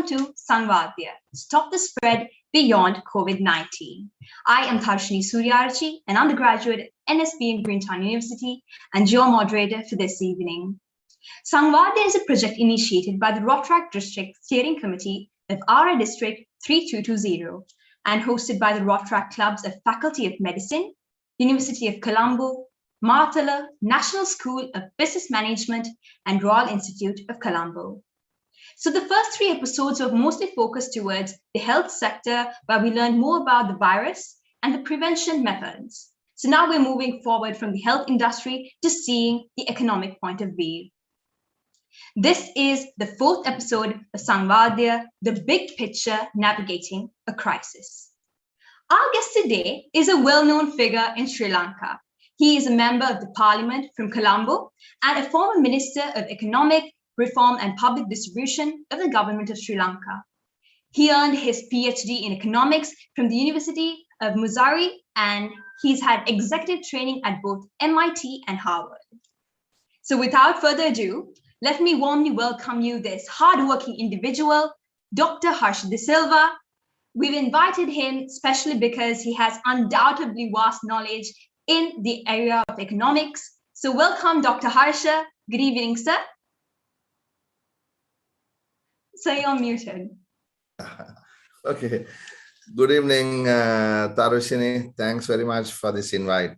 to Sanwadaya, Stop the Spread Beyond COVID-19. I am Harsh De Silva, an undergraduate at NSB in Greentown University and your moderator for this evening. Sanwadaya is a project initiated by the Rotaract District Steering Committee of RI District 3220 and hosted by the Rotaract Clubs of Faculty of Medicine, University of Colombo, Martala, National School of Business Management, and Royal Institute of Colombo. So the first 3 episodes were mostly focused towards the health sector, where we learned more about the virus and the prevention methods. So now we're moving forward from the health industry to seeing the economic point of view. This is the 4th episode of Sanwadaya, the big picture navigating a crisis. Our guest today is a well-known figure in Sri Lanka. He is a member of the parliament from Colombo and a former minister of economic reform and public distribution of the government of Sri Lanka. He earned his PhD in economics from the University of Missouri, and he's had executive training at both MIT and Harvard. So without further ado, let me warmly welcome you, this hardworking individual, Dr. Harsh De Silva. We've invited him especially because he has undoubtedly vast knowledge in the area of economics. So welcome, Dr. Harsha. Good evening, sir. So you're muted. Okay. Good evening, Tarushini. Thanks very much for this invite.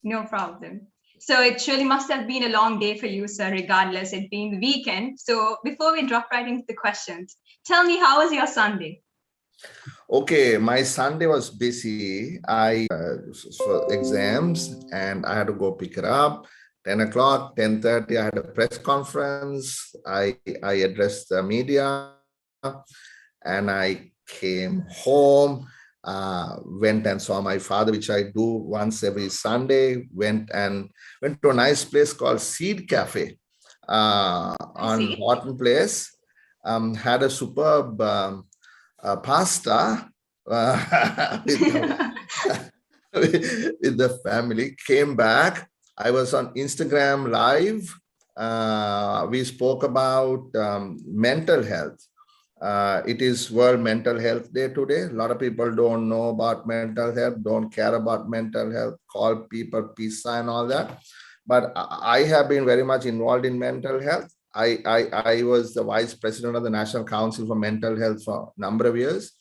No problem. So it surely must have been a long day for you, sir, regardless, it being the weekend. So before we drop right into the questions, tell me, how was your Sunday? Okay, my Sunday was busy. For exams, and I had to go pick it up. 10 o'clock, 10:30, I had a press conference. I addressed the media, and I came home, went and saw my father, which I do once every Sunday. Went to a nice place called Seed Cafe on Horton Place. Had a superb pasta with the family. Came back. I was on Instagram Live. We spoke about mental health. It is World Mental Health Day today. A lot of people don't know about mental health, don't care about mental health, call people PISA and all that. But I have been very much involved in mental health. I was the vice president of the National Council for Mental Health for a number of years.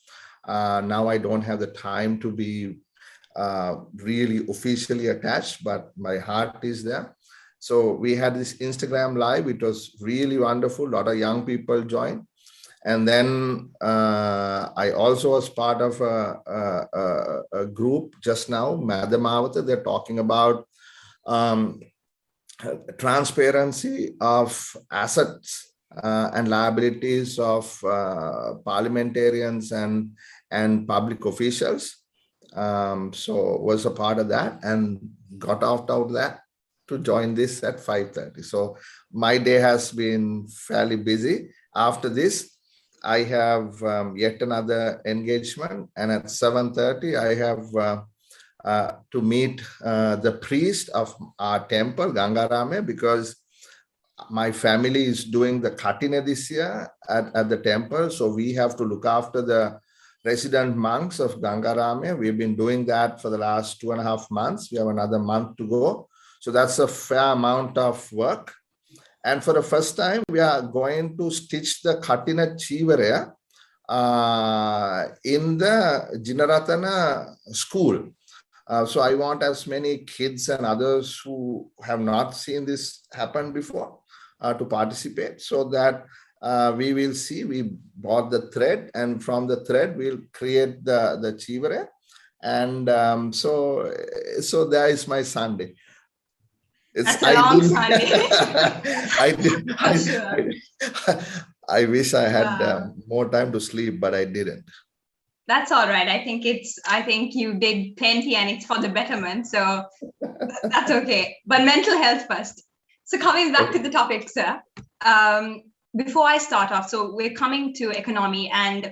Now I don't have the time to be really officially attached, but my heart is there. So we had this Instagram Live. It was really wonderful. A lot of young people joined. And then I also was part of a group just now, Madhamavata. They're talking about transparency of assets and liabilities of parliamentarians and public officials. So was a part of that and got out of that to join this at 5:30. So my day has been fairly busy. After this, I have yet another engagement, and at 7:30, I have to meet the priest of our temple, Gangarame, because my family is doing the Katina this year at the temple. So we have to look after the resident monks of Gangarame. We've been doing that for the last 2.5 months. We have another month to go. So that's a fair amount of work. And for the first time, we are going to stitch the Katina Chivare in the Jinaratana school. So I want as many kids and others who have not seen this happen before to participate, so that we will see. We bought the thread, and from the thread, we'll create the Chivare. And so there is my Sunday. That's a long Sunday. I wish I had more time to sleep, but I didn't. That's all right. I think you did plenty, and it's for the betterment. So that's okay. But mental health first. So coming back to the topic, sir. Before I start off, so we're coming to economy, and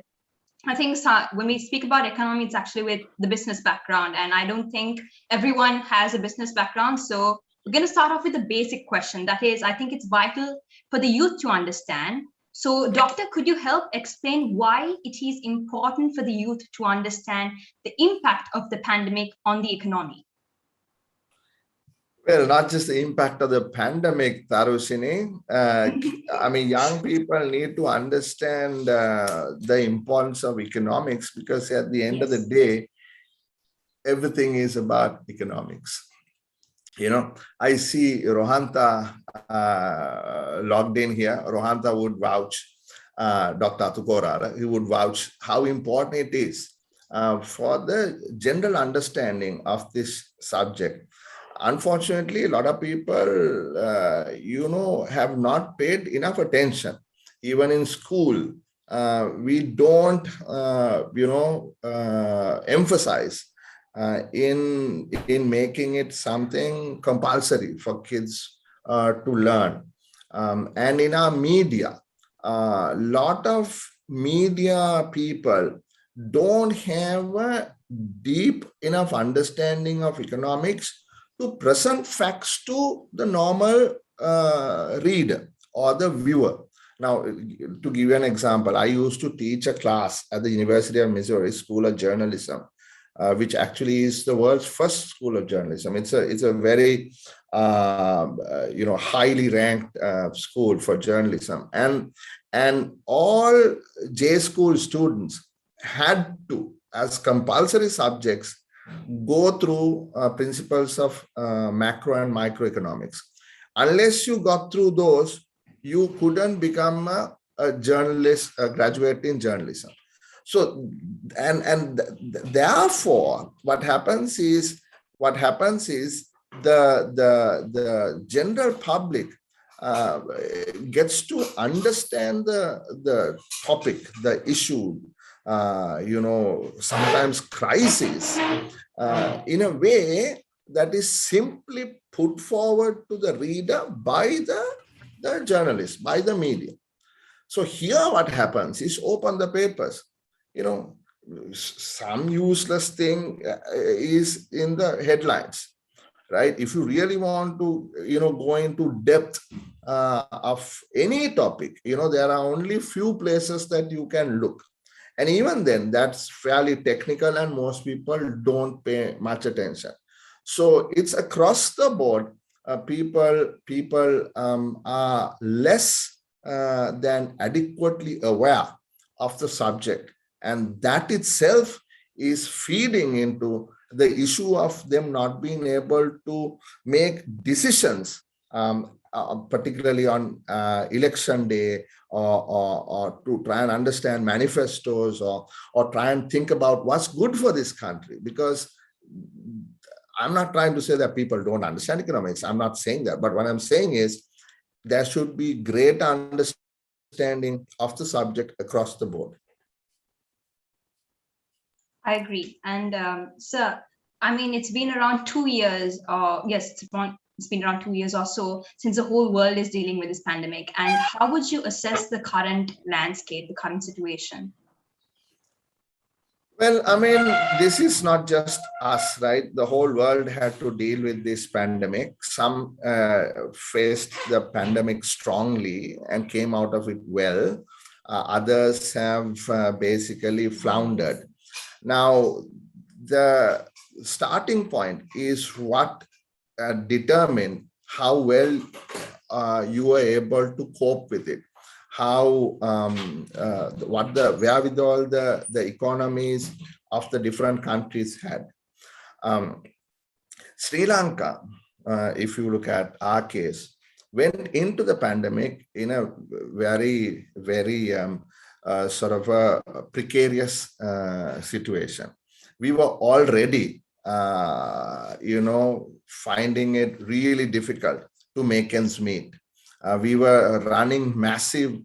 I think when we speak about economy, it's actually with the business background, and I don't think everyone has a business background. So we're going to start off with a basic question. That is, I think it's vital for the youth to understand. So, Doctor, could you help explain why it is important for the youth to understand the impact of the pandemic on the economy? Well, not just the impact of the pandemic, Tarushini. I mean, young people need to understand the importance of economics, because at the end of the Yes. day, everything is about economics. I see Rohanta logged in here. Rohanta would vouch, Dr. Atukora, he would vouch how important it is for the general understanding of this subject. Unfortunately, a lot of people, have not paid enough attention. Even in school, we don't, emphasize in making it something compulsory for kids to learn. And in our media, a lot of media people don't have a deep enough understanding of economics to present facts to the normal reader or the viewer. Now, to give you an example, I used to teach a class at the University of Missouri School of Journalism, which actually is the world's first school of journalism. It's a very highly ranked school for journalism, and all J school students had to, as compulsory subjects, go through principles of macro and microeconomics. Unless you got through those, you couldn't become a journalist, a graduate in journalism. So, and therefore, what happens is the general public gets to understand the topic, the issue, sometimes crisis, in a way that is simply put forward to the reader by the journalist, by the media. So here what happens is, open the papers, some useless thing is in the headlines, right? If you really want to, go into depth of any topic, there are only few places that you can look. And even then, that's fairly technical and most people don't pay much attention. So it's across the board. People are less than adequately aware of the subject. And that itself is feeding into the issue of them not being able to make decisions, particularly on election day, or to try and understand manifestos, or try and think about what's good for this country. Because I'm not trying to say that people don't understand economics. I'm not saying that. But what I'm saying is there should be great understanding of the subject across the board. I agree. And sir, I mean, it's been around 2 years, or yes, it's been around 2 years or so since the whole world is dealing with this pandemic. And how would you assess the current landscape, the current situation? Well, I mean, this is not just us, right? The whole world had to deal with this pandemic. Some faced the pandemic strongly and came out of it well. Others have basically floundered. Now, the starting point is what determine how well you are able to cope with it. How what the wherewithal the economies of the different countries had. Sri Lanka, if you look at our case, went into the pandemic in a very, very sort of a precarious situation. We were already, finding it really difficult to make ends meet. We were running massive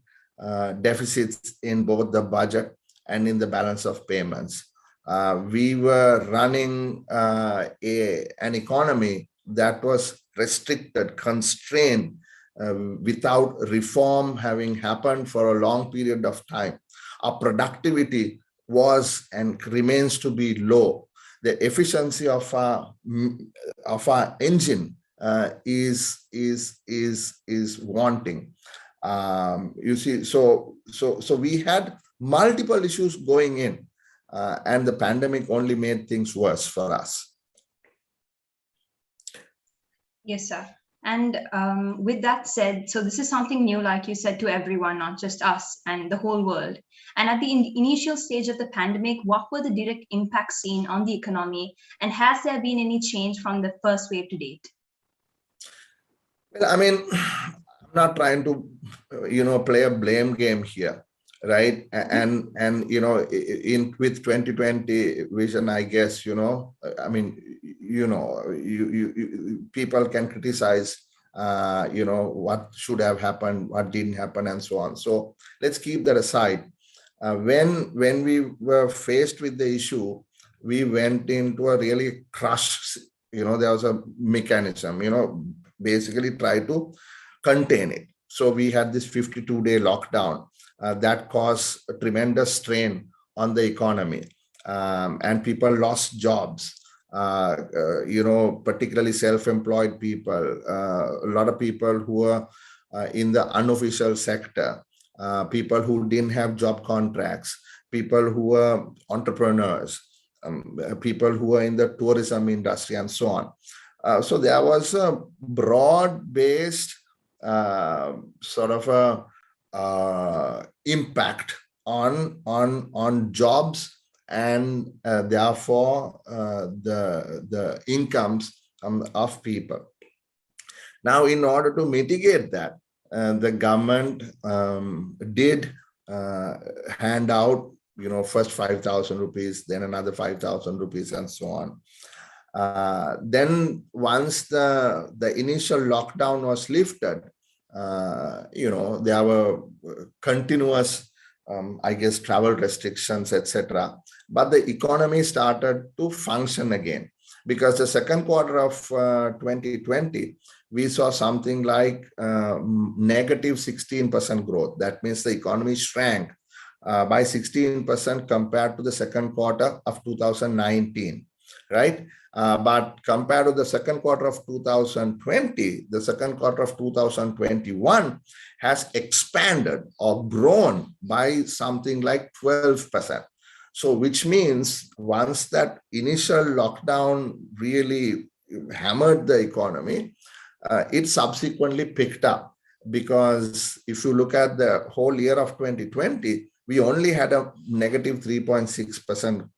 deficits in both the budget and in the balance of payments. We were running an economy that was restricted, constrained, without reform having happened for a long period of time. Our productivity was and remains to be low. The efficiency of our engine is wanting. You see, so we had multiple issues going in, and the pandemic only made things worse for us. Yes, sir. And with that said, so this is something new, like you said, to everyone, not just us and the whole world. And at the initial stage of the pandemic, what were the direct impacts seen on the economy? And has there been any change from the first wave to date? Well, I mean, I'm not trying to, play a blame game here, right? And in with 2020 vision, I guess, I mean, people can criticize, what should have happened, what didn't happen, and so on. So let's keep that aside. When we were faced with the issue, we went into a really crush. There was a mechanism, basically try to contain it. So we had this 52-day lockdown that caused a tremendous strain on the economy, and people lost jobs. Particularly self-employed people, a lot of people who are in the unofficial sector, people who didn't have job contracts, people who are entrepreneurs, people who are in the tourism industry, and so on. So there was a broad-based sort of a impact on jobs, and therefore the incomes of people. Now, in order to mitigate that, the government did hand out, first 5,000 rupees, then another 5,000 rupees, and so on. Then once the initial lockdown was lifted, there were continuous, I guess, travel restrictions, etc. But the economy started to function again, because the second quarter of 2020, we saw something like negative 16% growth. That means the economy shrank by 16% compared to the second quarter of 2019, right? But compared to the second quarter of 2020, the second quarter of 2021 has expanded or grown by something like 12%. So which means once that initial lockdown really hammered the economy, it subsequently picked up. Because if you look at the whole year of 2020, we only had a negative 3.6%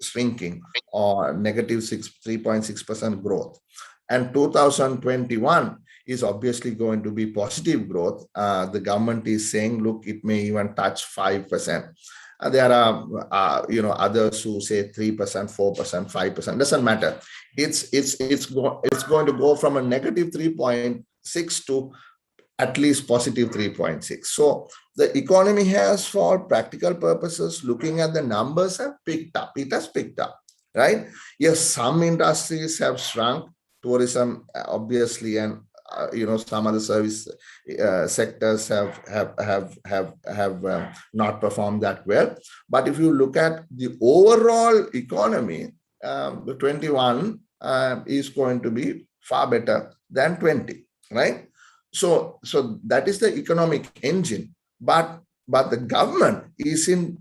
shrinking, or negative 3.6% growth. And 2021 is obviously going to be positive growth. The government is saying, look, it may even touch 5%. There are, others who say 3%, 4%, 5%. Doesn't matter. It's going to go from a negative 3.6 to at least positive 3.6. So the economy has, for practical purposes, looking at the numbers, have picked up. It has picked up, right? Yes, some industries have shrunk, tourism, obviously, and some other service sectors have not performed that well. But if you look at the overall economy, the 21 is going to be far better than 20, right? So that is the economic engine, but the government is in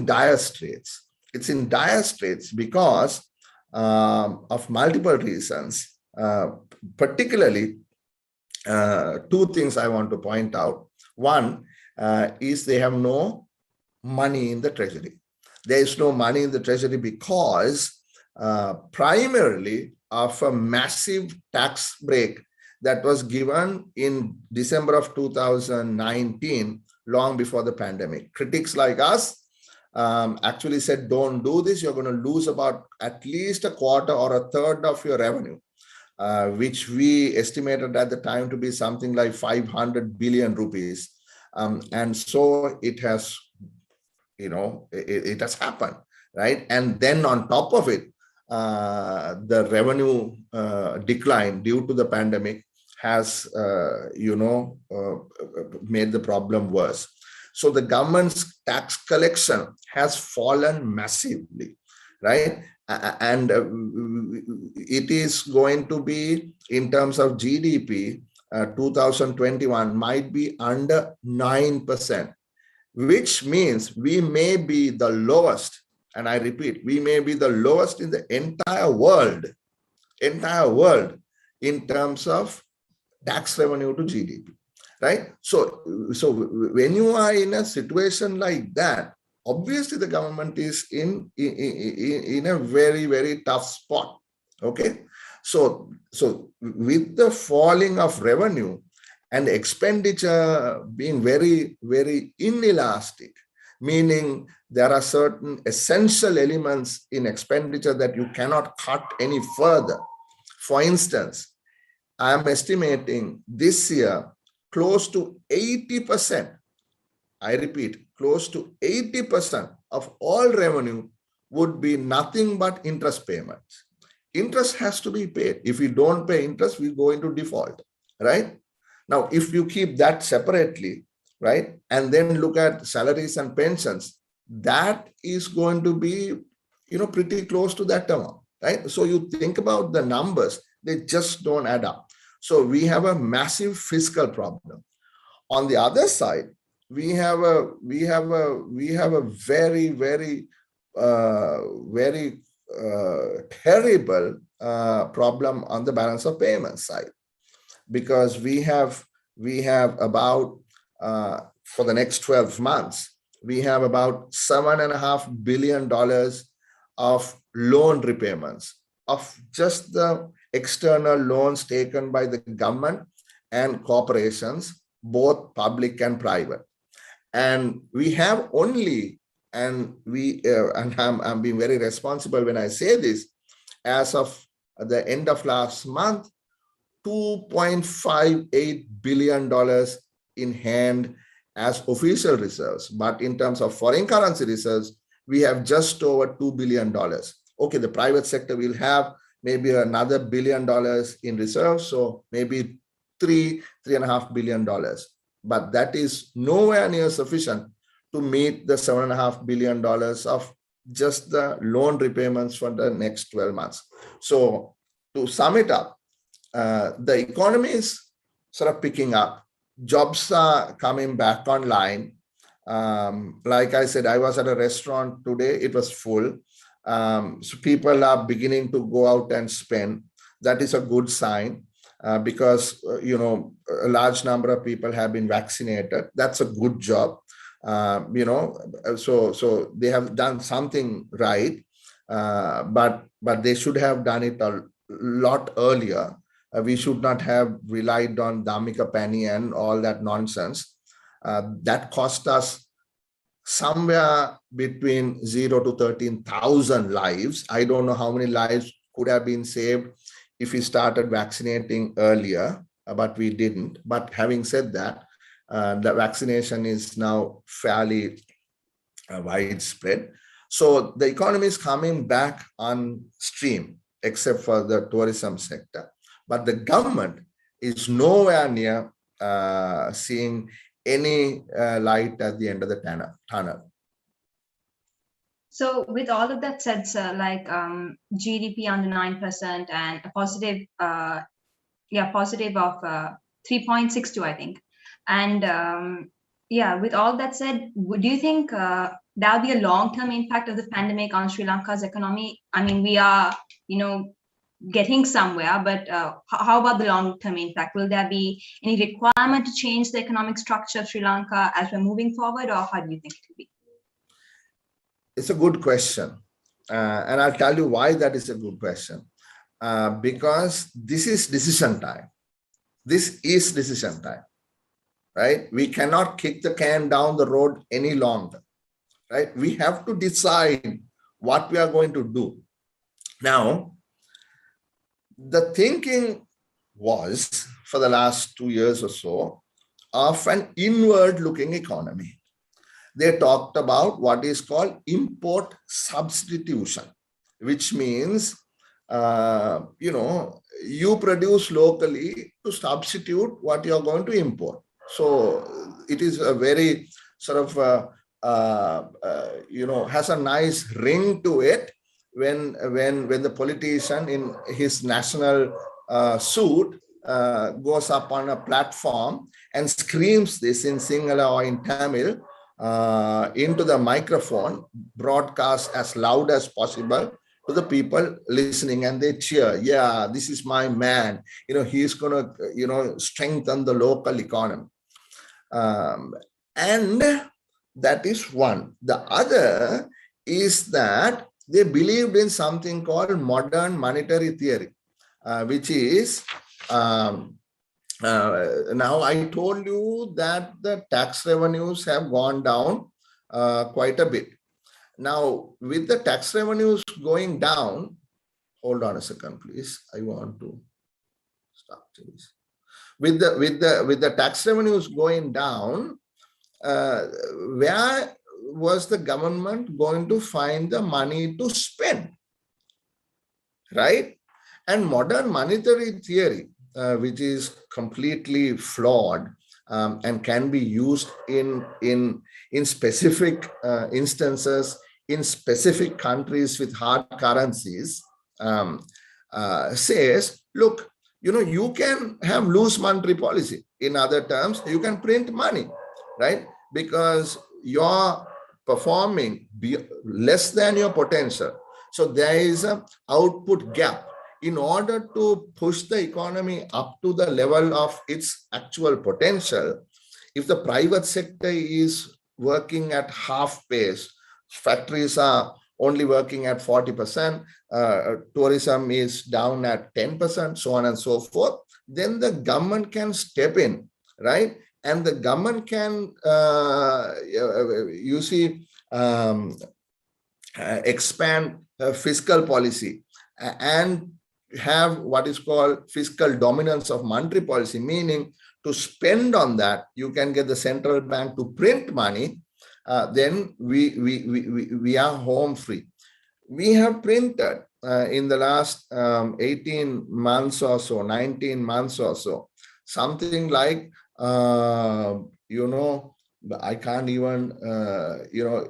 dire straits. It's in dire straits because of multiple reasons. Particularly, two things I want to point out. One is they have no money in the treasury. There is no money in the treasury because primarily of a massive tax break that was given in December of 2019, long before the pandemic. Critics like us actually said, don't do this. You're going to lose about at least a quarter or a third of your revenue, which we estimated at the time to be something like 500 billion rupees. And so it has, it has happened, right? And then on top of it, the revenue decline due to the pandemic has, made the problem worse. So the government's tax collection has fallen massively, right? And it is going to be, in terms of GDP, 2021 might be under 9%, which means we may be the lowest. And I repeat, we may be the lowest in the entire world in terms of tax revenue to GDP, right? So when you are in a situation like that, obviously the government is in a very, very tough spot. Okay. So with the falling of revenue and expenditure being very, very inelastic, meaning there are certain essential elements in expenditure that you cannot cut any further. For instance, I am estimating this year close to 80%, I repeat, close to 80% of all revenue would be nothing but interest payments. Interest has to be paid. If we don't pay interest, we go into default, right? Now, if you keep that separately, right, and then look at salaries and pensions, that is going to be, pretty close to that amount, right? So you think about the numbers, they just don't add up. So we have a massive fiscal problem. On the other side, we have a very, very, very terrible problem on the balance of payments side, because we have about for the next 12 months, we have about $7.5 billion of loan repayments of just the external loans taken by the government and corporations, both public and private. And we have only, and I'm being very responsible when I say this, as of the end of last month, $2.58 billion in hand as official reserves. But in terms of foreign currency reserves, we have just over $2 billion. Okay, the private sector will have maybe another $1 billion in reserves, so maybe $3.5 billion. But that is nowhere near sufficient to meet the $7.5 billion of just the loan repayments for the next 12 months. So to sum it up, the economy is sort of picking up. Jobs are coming back online. Like I said, I was at a restaurant today, it was full. So people are beginning to go out and spend. That is a good sign because, a large number of people have been vaccinated. That's a good job. So they have done something right, but they should have done it a lot earlier. We should not have relied on Dhammika Penny and all that nonsense. That cost us somewhere between 0 to 13,000 lives. I don't know how many lives could have been saved if we started vaccinating earlier, but we didn't. But having said that, the vaccination is now fairly widespread. So the economy is coming back on stream, except for the tourism sector. But the government is nowhere near seeing any light at the end of the tunnel. So with all of that said, sir, like GDP under 9% and a positive of 3.62, I think. And with all that said, do you think there'll be a long-term impact of the pandemic on Sri Lanka's economy? I mean, we are, getting somewhere, but how about the long-term impact? Will there be any requirement to change the economic structure of Sri Lanka as we're moving forward, or how do you think it will be? It's a good question. And I'll tell you why that is a good question. Because this is decision time. This is decision time, right? We cannot kick the can down the road any longer, right? We have to decide what we are going to do. Now, the thinking was, for the last 2 years or so, of an inward-looking economy. They talked about what is called import substitution, which means, you produce locally to substitute what you're going to import. So it is a very sort of, has a nice ring to it when the politician in his national suit goes up on a platform and screams this in Sinhala or in Tamil into the microphone, broadcast as loud as possible to the people listening, and they cheer. Yeah, this is my man. He's going to, strengthen the local economy. And that is one. The other is that they believed in something called modern monetary theory, which is, now I told you that the tax revenues have gone down quite a bit. Now, with the tax revenues going down, hold on a second, please. I want to stop this. With the tax revenues going down, where was the government going to find the money to spend, right? And modern monetary theory, which is completely flawed and can be used in specific instances in specific countries with hard currencies, says, look, you can have loose monetary policy. In other terms, you can print money, right? Because you're performing less than your potential. So there is an output gap. In order to push the economy up to the level of its actual potential, if the private sector is working at half pace, factories are only working at 40%, tourism is down at 10%, so on and so forth, then the government can step in, right? And the government can, expand fiscal policy and have what is called fiscal dominance of monetary policy, meaning to spend on that, you can get the central bank to print money, then we are home free. We have printed in the last 18 months or so, 19 months or so, something like, I can't even,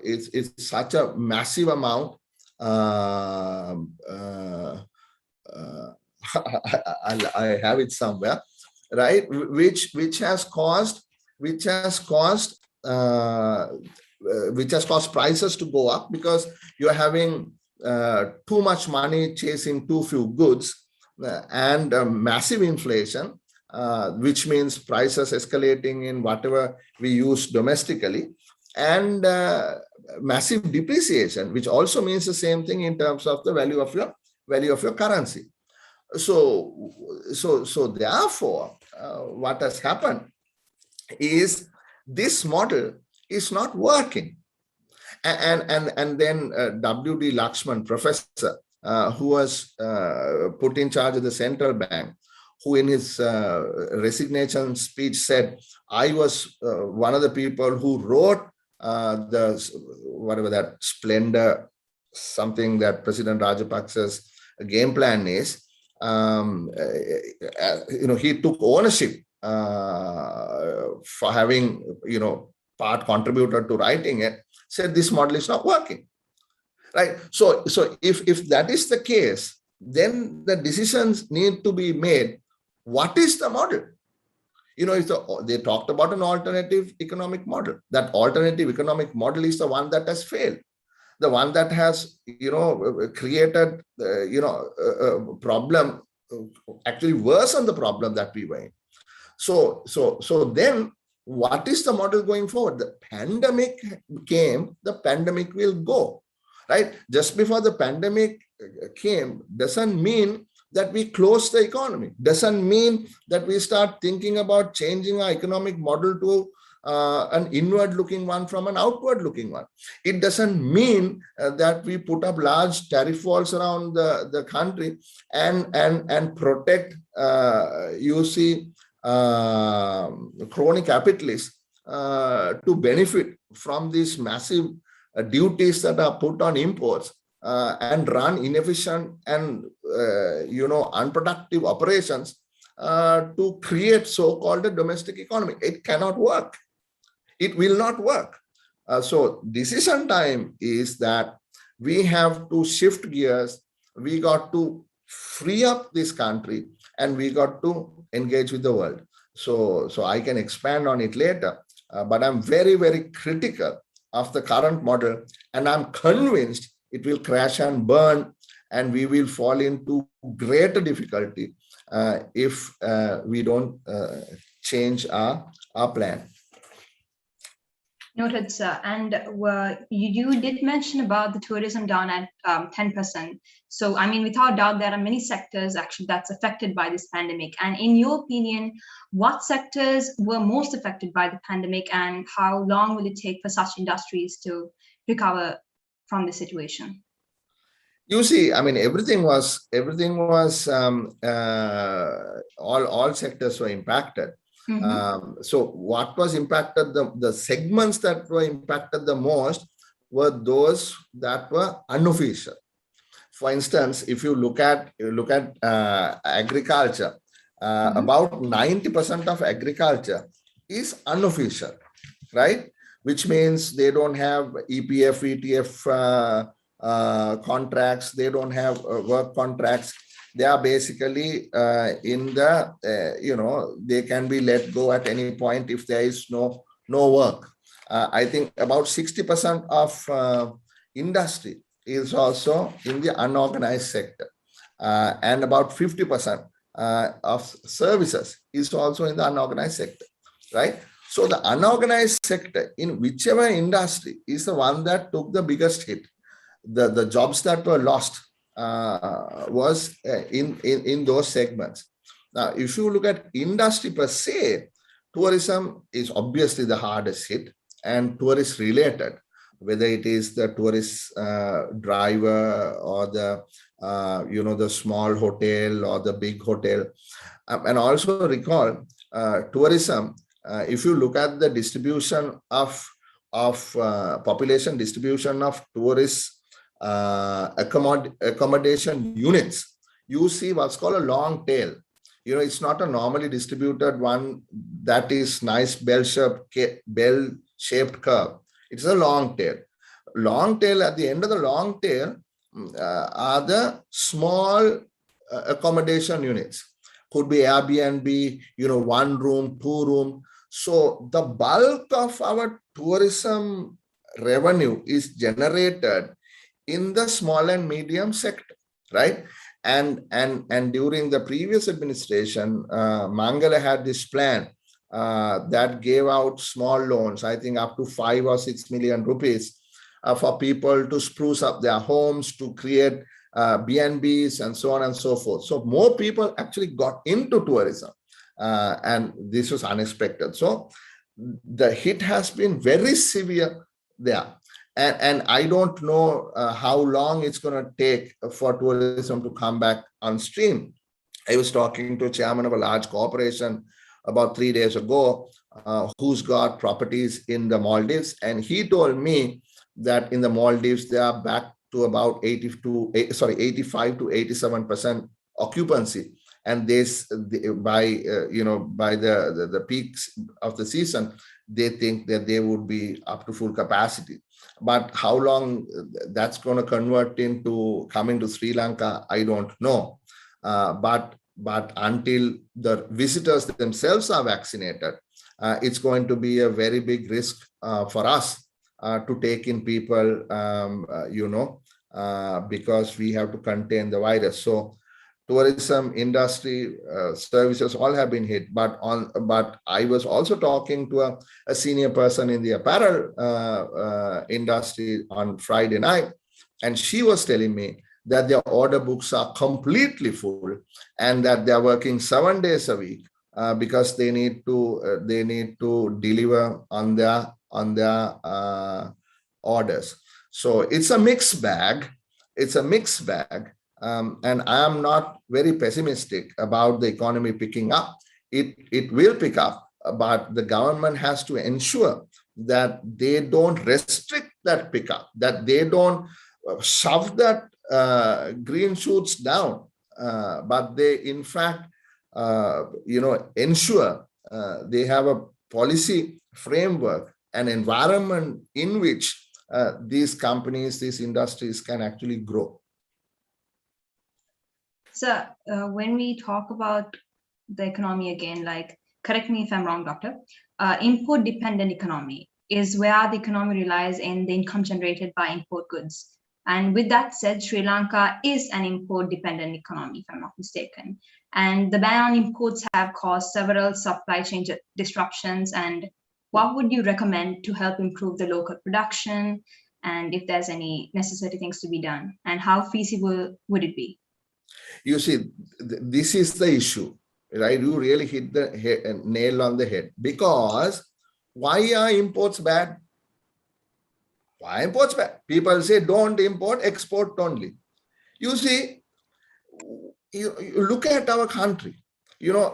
it's such a massive amount. I have it somewhere, right? Which has caused prices to go up, because you're having too much money chasing too few goods and massive inflation, which means prices escalating in whatever we use domestically, and massive depreciation, which also means the same thing in terms of the value of your currency. So therefore, what has happened is this model is not working. And then W.D. Lakshman, professor, who was put in charge of the central bank, who in his resignation speech said, I was one of the people who wrote that splendor, something that President Rajapaksa's game plan is. He took ownership for having, part contributor to writing it, said this model is not working, right? So if that is the case, then the decisions need to be made. What is the model? They talked about an alternative economic model. That alternative economic model is the one that has failed, the one that has, created, a problem, actually worsen the problem that we were in. So then what is the model going forward? The pandemic came, the pandemic will go, right? Just before the pandemic came doesn't mean that we close the economy, doesn't mean that we start thinking about changing our economic model to an inward-looking one from an outward-looking one. It doesn't mean that we put up large tariff walls around the country and protect, crony capitalists to benefit from these massive duties that are put on imports and run inefficient and unproductive operations to create so-called a domestic economy. It cannot work. It will not work. So decision time is that we have to shift gears. We got to free up this country and we got to engage with the world. So I can expand on it later, but I'm very, very critical of the current model, and I'm convinced it will crash and burn, and we will fall into greater difficulty if we don't change our plan. Noted, sir. And you did mention about the tourism down at 10%. So, I mean, without doubt, there are many sectors actually that's affected by this pandemic. And in your opinion, what sectors were most affected by the pandemic, and how long will it take for such industries to recover from the situation? You see, I mean, everything was all sectors were impacted. So what was impacted, the segments that were impacted the most were those that were unofficial. For instance, if you look at agriculture, about 90% of agriculture is unofficial, right? Which means they don't have EPF, ETF contracts, they don't have work contracts. They are basically in the, they can be let go at any point if there is no work. I think about 60% of industry is also in the unorganized sector. And about 50% of services is also in the unorganized sector, right? So the unorganized sector in whichever industry is the one that took the biggest hit. The jobs that were lost was in those segments. Now, if you look at industry per se, tourism is obviously the hardest hit, and tourist related, whether it is the tourist driver or the the small hotel or the big hotel. And also recall tourism, if you look at the distribution of population distribution of tourists accommodation units, you see what's called a long tail. It's not a normally distributed one that is nice bell-shaped curve. It's a long tail. Long tail, at the end of the long tail are the small accommodation units. Could be Airbnb, 1 room, 2 room. So the bulk of our tourism revenue is generated in the small and medium sector, right? And during the previous administration, Mangala had this plan that gave out small loans, I think up to 5 or 6 million rupees for people to spruce up their homes, to create B&Bs and so on and so forth. So more people actually got into tourism, and this was unexpected. So the hit has been very severe there. And I don't know how long it's going to take for tourism to come back on stream. I was talking to a chairman of a large corporation about 3 days ago who's got properties in the Maldives. And he told me that in the Maldives, they are back to about 85 to 87% occupancy. And this, by the peaks of the season, they think that they would be up to full capacity. But how long that's going to convert into coming to Sri Lanka, I don't know. But until the visitors themselves are vaccinated, it's going to be a very big risk for us to take in people, because we have to contain the virus. So tourism industry, services all have been hit. But I was also talking to a senior person in the apparel industry on Friday night, and she was telling me that their order books are completely full and that they are working 7 days a week because they need to deliver on their orders. So it's a mixed bag. And I am not very pessimistic about the economy picking up. It will pick up, but the government has to ensure that they don't restrict that pickup, that they don't shove that green shoots down, but they in fact, ensure they have a policy framework, an environment in which these companies, these industries can actually grow. So when we talk about the economy again, like, correct me if I'm wrong, doctor, import dependent economy is where the economy relies on the income generated by import goods. And with that said, Sri Lanka is an import dependent economy, if I'm not mistaken. And the ban on imports have caused several supply chain disruptions. And what would you recommend to help improve the local production? And if there's any necessary things to be done, and how feasible would it be? You see, this is the issue, right? You really hit the nail on the head. Because why are imports bad? Why imports bad? People say don't import, export only. You see, you look at our country. You know,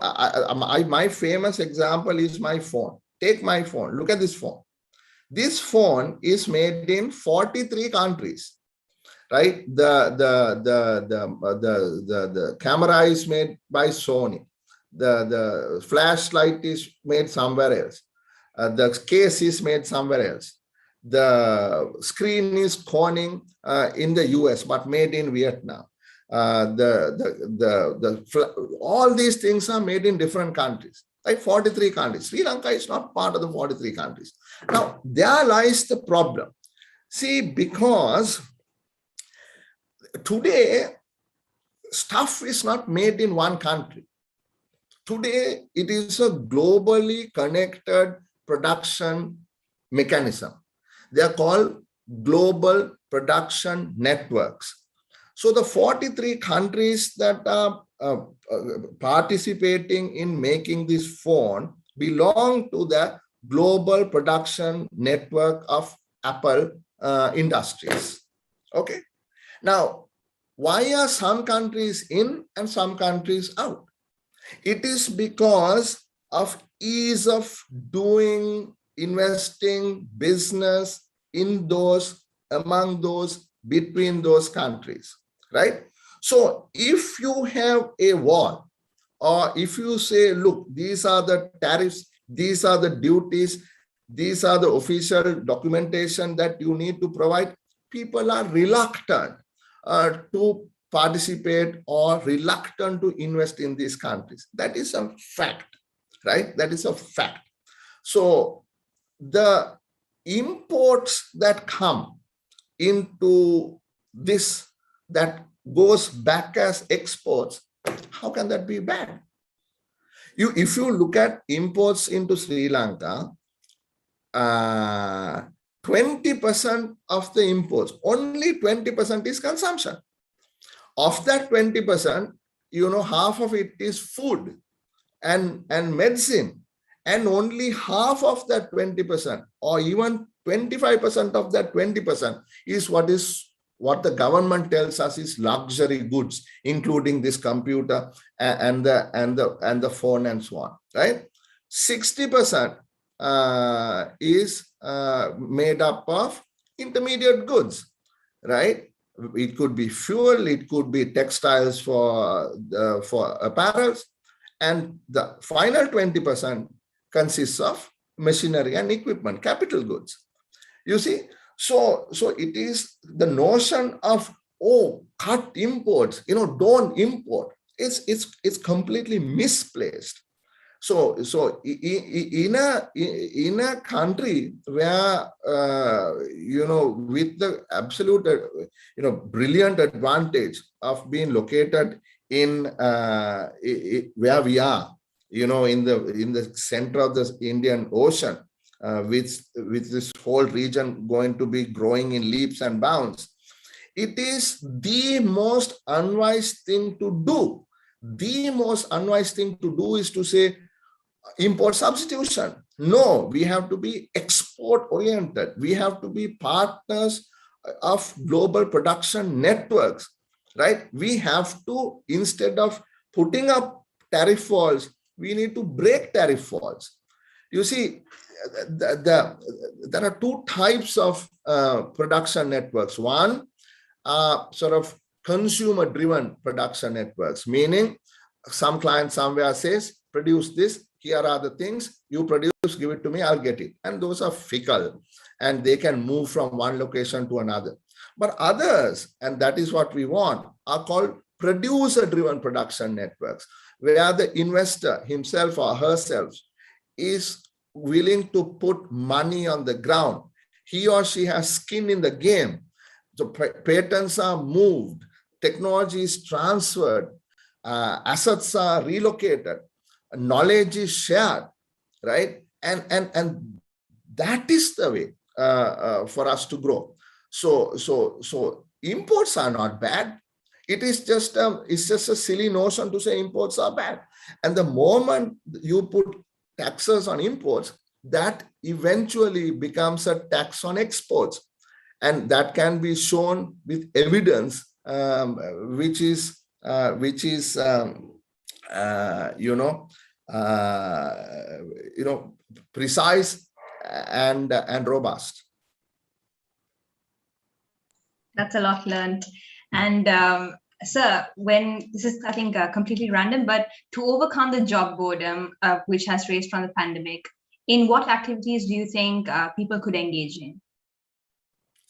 my famous example is my phone. Take my phone. Look at this phone. This phone is made in 43 countries, right? The camera is made by Sony. The flashlight is made somewhere else. The case is made somewhere else. The screen is Corning in the US, but made in Vietnam. All these things are made in different countries, like 43 countries. Sri Lanka is not part of the 43 countries. Now, there lies the problem. See, because today, stuff is not made in one country. Today, it is a globally connected production mechanism. They are called global production networks. So the 43 countries that are participating in making this phone belong to the global production network of Apple Industries. Okay. Now, why are some countries in and some countries out? It is because of ease of doing, investing, business in those, among those, between those countries, right? So if you have a wall, or if you say, look, these are the tariffs, these are the duties, these are the official documentation that you need to provide, people are reluctant to participate or reluctant to invest in these countries. That is a fact, right? That is a fact. So the imports that come into this, that goes back as exports, how can that be bad? If you look at imports into Sri Lanka, 20% of the imports, only 20% is consumption. Of that 20%, you know, half of it is food and medicine, and only half of that 20%, or even 25% of that 20% is what the government tells us is luxury goods, including this computer and the phone and so on, right? 60% is made up of intermediate goods, right? It could be fuel, it could be textiles for apparels, and the final 20% consists of machinery and equipment, capital goods. You see, so it is the notion of, oh, cut imports, you know, don't import. It's completely misplaced. So in a country where you know, with the absolute brilliant advantage of being located in where we are, you know, in the center of the Indian Ocean, with this whole region going to be growing in leaps and bounds, it is the most unwise thing to do. The most unwise thing to do is to say import substitution. No, we have to be export oriented. We have to be partners of global production networks, right? We have to, instead of putting up tariff walls, we need to break tariff walls. You see, there are two types of production networks. One, sort of consumer-driven production networks, meaning some client somewhere says, produce this, here are the things, you produce, give it to me, I'll get it. And those are fickle, and they can move from one location to another. But others, and that is what we want, are called producer-driven production networks, where the investor himself or herself is willing to put money on the ground. He or she has skin in the game. So patents are moved, technology is transferred, assets are relocated, knowledge is shared, right? And that is the way for us to grow. So imports are not bad. It's just a silly notion to say imports are bad. And the moment you put taxes on imports, that eventually becomes a tax on exports. And that can be shown with evidence, which is precise and robust. That's a lot learned. And sir, when this is, I think, completely random, but to overcome the job boredom which has raised from the pandemic, in what activities do you think people could engage in?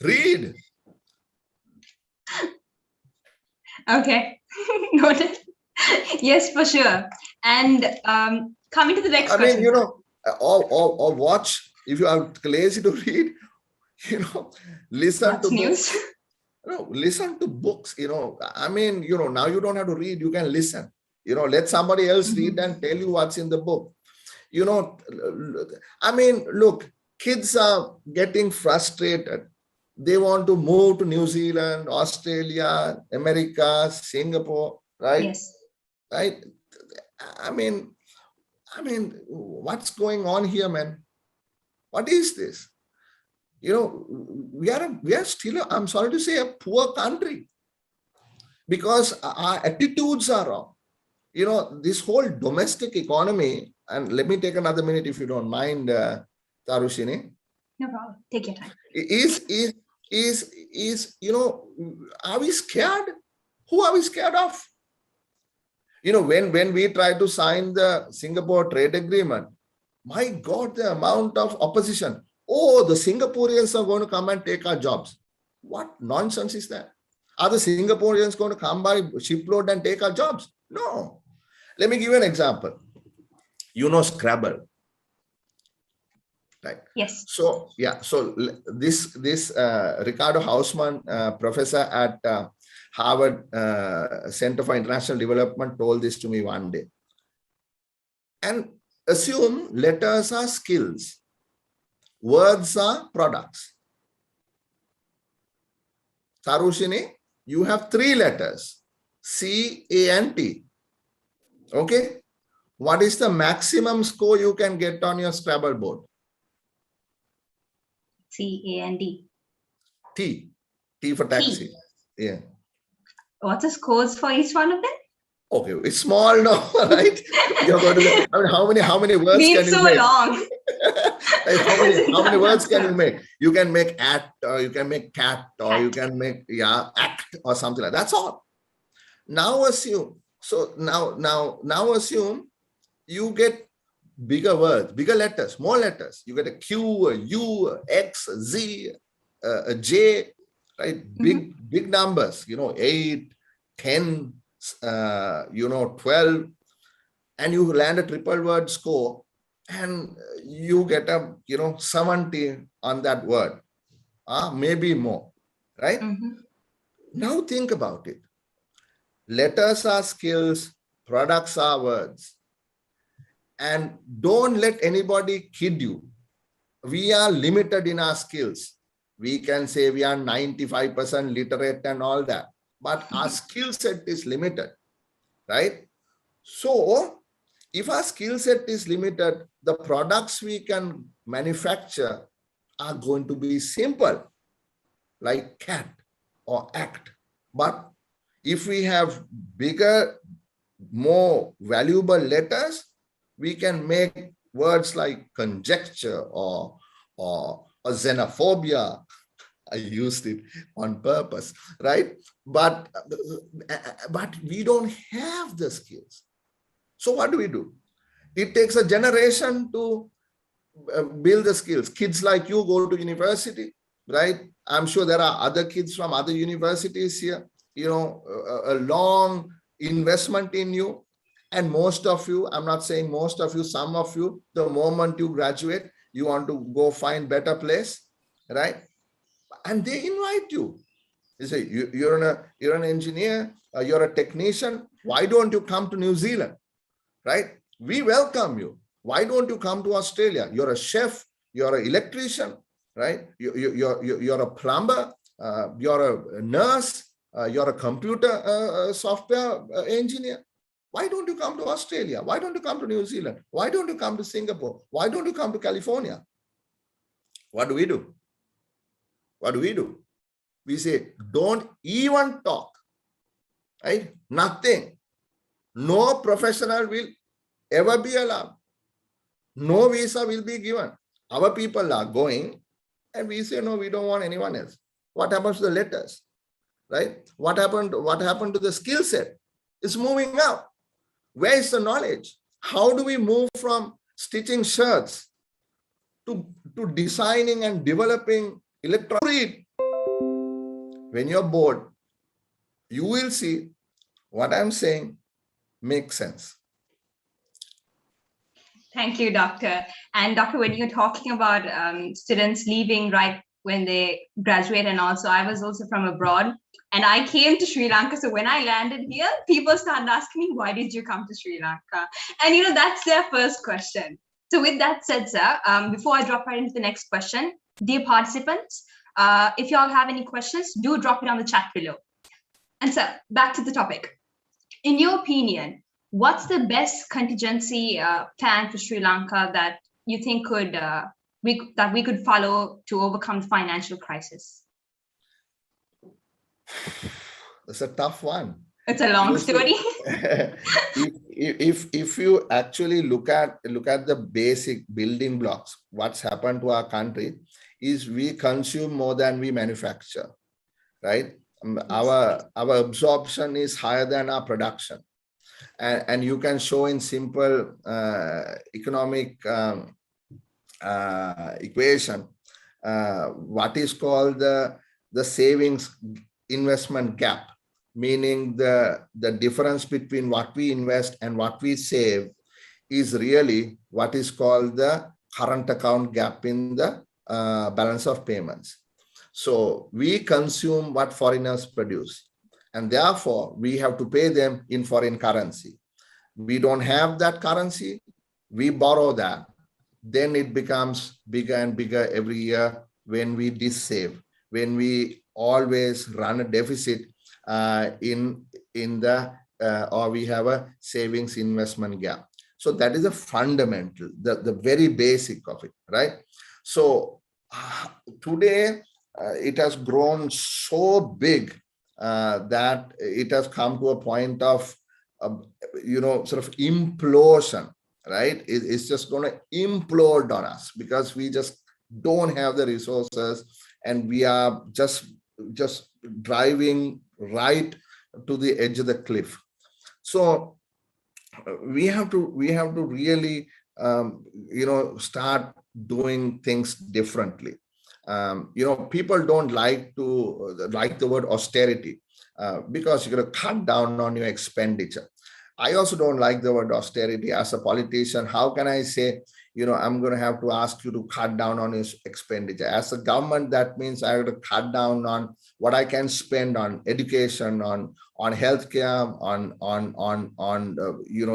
Read. Okay, noted. Yes, for sure. And coming to the next question. Or watch, if you are lazy to read, listen What's to news? books. Listen to books, now you don't have to read, you can listen, let somebody else read and tell you what's in the book. Look, kids are getting frustrated. They want to move to New Zealand, Australia, America, Singapore, right? Yes. Right? What's going on here, man? What is this? We are still, I'm sorry to say, a poor country because our attitudes are wrong. This whole domestic economy, and let me take another minute if you don't mind, Tarushini. No problem. Take your time. Are we scared? Who are we scared of? When we try to sign the Singapore trade agreement, my God, the amount of opposition. Oh, the Singaporeans are going to come and take our jobs. What nonsense is that? Are the Singaporeans going to come by shipload and take our jobs? No. Let me give you an example. Scrabble. Right. Yes. So this Ricardo Hausman, professor at Harvard Center for International Development, told this to me one day. And assume letters are skills, words are products. Tarushini, you have 3 letters, C, A, and T. Okay. What is the maximum score you can get on your Scrabble board? C, A, and D. T. T for taxi. T. Yeah. What's the scores for each one of them? Okay, it's small now, right? You're going to, how many words can you make? Long. how many words can you make? You can make at, or you can make cat, or you can make act, or something like that. That's all. Now assume. So now assume you get bigger words, bigger letters, more letters. You get a Q, a U, a X, a Z, a J, right? Big numbers. 8, 10. 12, and you land a triple word score and you get a 70 on that word, maybe more, right? Now think about it. Letters are skills, products are words, and don't let anybody kid you. We are limited in our skills. We can say we are 95% literate and all that, but our skill set is limited, right? So if our skill set is limited, the products we can manufacture are going to be simple, like cat or act. But if we have bigger, more valuable letters, we can make words like conjecture or xenophobia. I used it on purpose, right? But we don't have the skills. So what do? It takes a generation to build the skills. Kids like you go to university, right? I'm sure there are other kids from other universities here. a long investment in you. And most of you, I'm not saying most of you, some of you, the moment you graduate, you want to go find better place, right? And they invite you. They say, you're an engineer, you're a technician. Why don't you come to New Zealand, right? We welcome you. Why don't you come to Australia? You're a chef, you're an electrician, right? You're a plumber, you're a nurse, you're a computer software engineer. Why don't you come to Australia? Why don't you come to New Zealand? Why don't you come to Singapore? Why don't you come to California? What do we do? What do we do? We say, don't even talk, right? Nothing. No professional will ever be allowed. No visa will be given. Our people are going and we say, no, we don't want anyone else. What happens to the letters, right? What happened to the skill set? It's moving out. Where is the knowledge? How do we move from stitching shirts to designing and developing electronics? When you're bored, you will see what I'm saying makes sense. Thank you, Doctor. And Doctor, when you're talking about students leaving right when they graduate, and also I was also from abroad and I came to Sri Lanka. So when I landed here, people started asking me, why did you come to Sri Lanka? And that's their first question. So with that said, sir, before I drop right into the next question, dear participants, if you all have any questions, do drop it on the chat below. And sir, back to the topic. In your opinion, what's the best contingency plan for Sri Lanka that you think we could follow to overcome the financial crisis? It's a tough one. It's a long story. if you actually look at the basic building blocks, what's happened to our country is we consume more than we manufacture, right? Our absorption is higher than our production. And you can show in simple economic equation what is called the savings investment gap, meaning the difference between what we invest and what we save is really what is called the current account gap in the balance of payments. So we consume what foreigners produce, and therefore we have to pay them in foreign currency. We don't have that currency, we borrow that. Then it becomes bigger and bigger every year when we dissave, when we always run a deficit in the or we have a savings investment gap. So that is a fundamental, the very basic of it, right? So today it has grown so big that it has come to a point of sort of implosion, right? It's just going to implode on us because we just don't have the resources and we are just driving right to the edge of the cliff. So we have to really start doing things differently. People don't like the word austerity because you're going to cut down on your expenditure. I also don't like the word austerity. As a politician, how can I say, I'm going to have to ask you to cut down on your expenditure? As a government, that means I have to cut down on what I can spend on education, on healthcare, on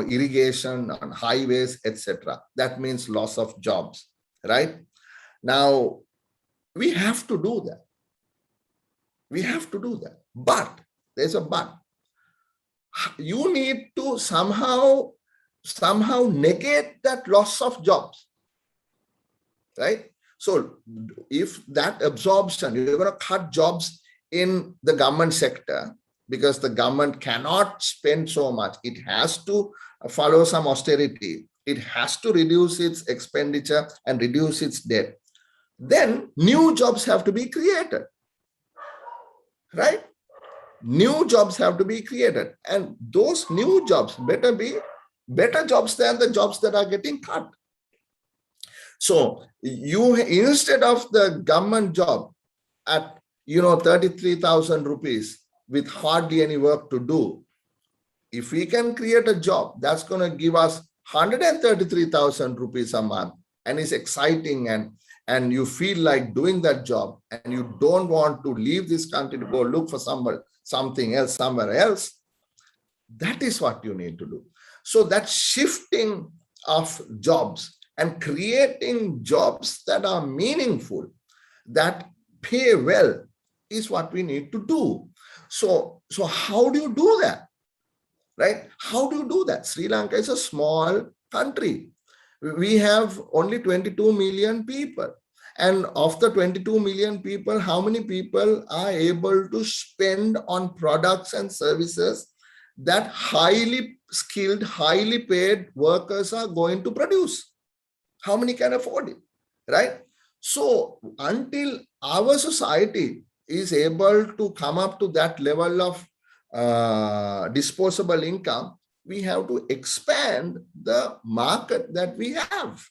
irrigation, on highways, etc. That means loss of jobs, right? Now, we have to do that. We have to do that. But there's a but. You need to somehow negate that loss of jobs, right? So if that absorption, you're going to cut jobs in the government sector because the government cannot spend so much. It has to follow some austerity. It has to reduce its expenditure and reduce its debt. Then new jobs have to be created, right? New jobs have to be created. And those new jobs better be better jobs than the jobs that are getting cut. So you, instead of the government job at 33,000 rupees, with hardly any work to do. If we can create a job that's going to give us 133,000 rupees a month, and it's exciting, and you feel like doing that job, and you don't want to leave this country to go look for something else somewhere else, that is what you need to do. So that shifting of jobs and creating jobs that are meaningful, that pay well, is what we need to do. So how do you do that? Right? How do you do that? Sri Lanka is a small country. We have only 22 million people. And of the 22 million people, how many people are able to spend on products and services that highly skilled, highly paid workers are going to produce? How many can afford it? Right? So until our society is able to come up to that level of disposable income, we have to expand the market that we have,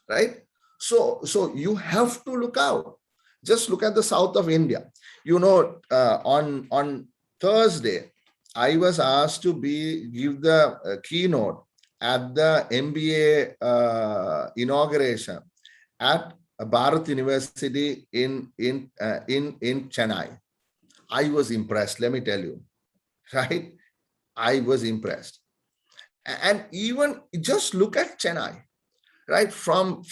right? So you have to look out. Just look at the south of India. You know, on Thursday, I was asked to give the keynote at the MBA inauguration at Bharat University in Chennai. I was impressed, let me tell you, right? I was impressed. And even just look at Chennai, right? From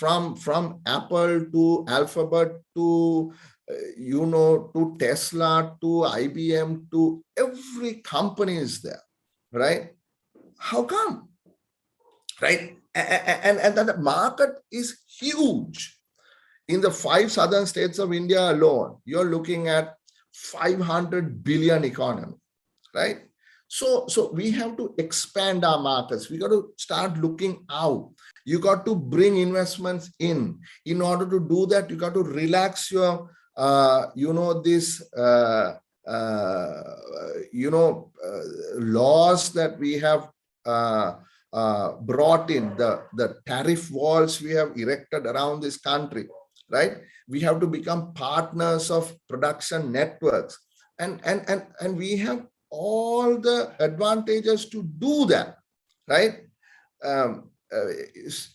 Apple to Alphabet to, to Tesla to IBM to every company is there, right? How come? Right? And the market is huge. In the 5 southern states of India alone, you're looking at 500 billion economy, right? So we have to expand our markets. We got to start looking out. You got to bring investments in. In order to do that, you got to relax your, laws that we have brought in, the tariff walls we have erected around this country, right? We have to become partners of production networks, and we have all the advantages to do that, right?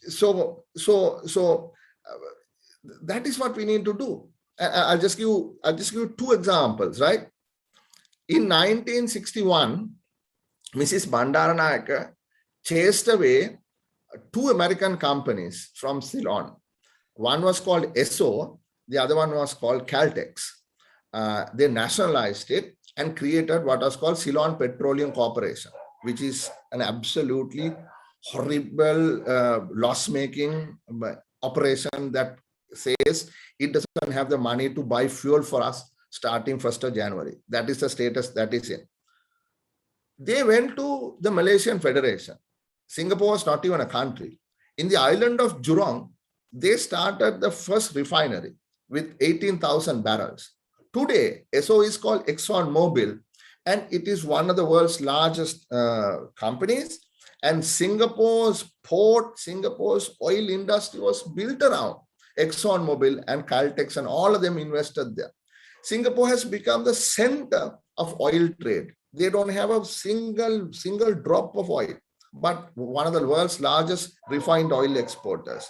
So that is what we need to do. I'll just give 2 examples, right? In 1961, Mrs. Bandaranayake chased away 2 American companies from Ceylon. One was called ESSO, the other one was called Caltex. They nationalized it and created what was called Ceylon Petroleum Corporation, which is an absolutely horrible loss-making operation that says it doesn't have the money to buy fuel for us starting 1st of January. That is the status that is in. They went to the Malaysian Federation. Singapore was not even a country. In the island of Jurong, they started the first refinery with 18,000 barrels. Today, ESSO is called ExxonMobil, and it is one of the world's largest companies. And Singapore's oil industry was built around ExxonMobil and Caltex, and all of them invested there. Singapore has become the center of oil trade. They don't have a single drop of oil, but one of the world's largest refined oil exporters.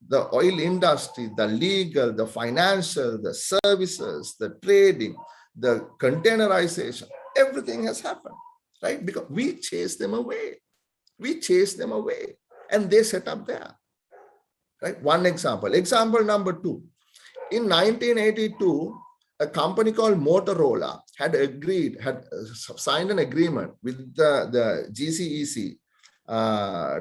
The oil industry, the legal, the financial, the services, the trading, the containerization, everything has happened, right? Because we chase them away. We chase them away, and they set up there, right? One example. Example number 2. In 1982, a company called Motorola had signed an agreement with the GCEC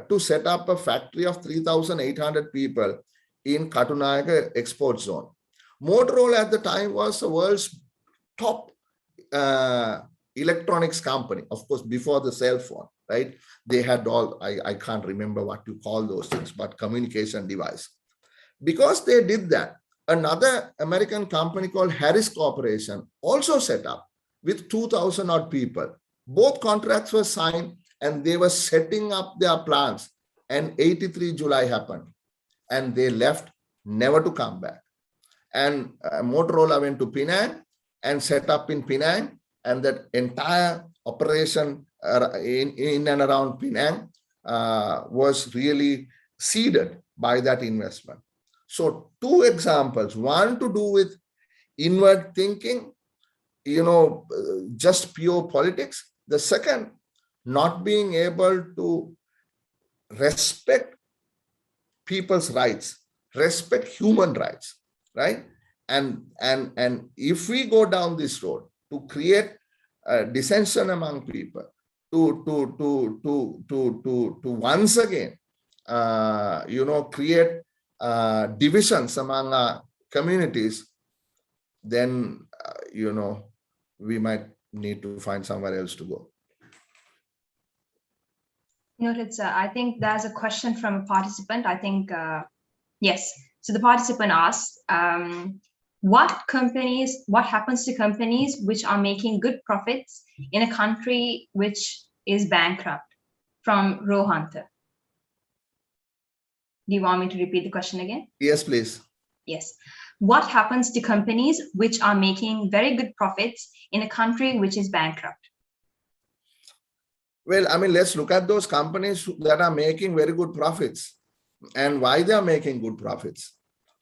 to set up a factory of 3,800 people in Katunayake export zone. Motorola at the time was the world's top electronics company, of course, before the cell phone, right? They had all, I can't remember what you call those things, but communication device. Because they did that, another American company called Harris Corporation also set up with 2,000 odd people. Both contracts were signed, and they were setting up their plants, and 83 July happened, and they left, never to come back. And Motorola went to Penang and set up in Penang, and that entire operation in and around Penang was really seeded by that investment. So two examples, one to do with inward thinking, just pure politics. The second, not being able to respect people's rights, respect human rights, right? And if we go down this road to create dissension among people, to once again, create divisions among communities, then we might need to find somewhere else to go. Noted, sir. I think there's a question from a participant. I think, yes. So the participant asked, what happens to companies which are making good profits in a country which is bankrupt? From Rohanta. Do you want me to repeat the question again? Yes, please. Yes. What happens to companies which are making very good profits in a country which is bankrupt? Well, I mean, let's look at those companies that are making very good profits and why they are making good profits.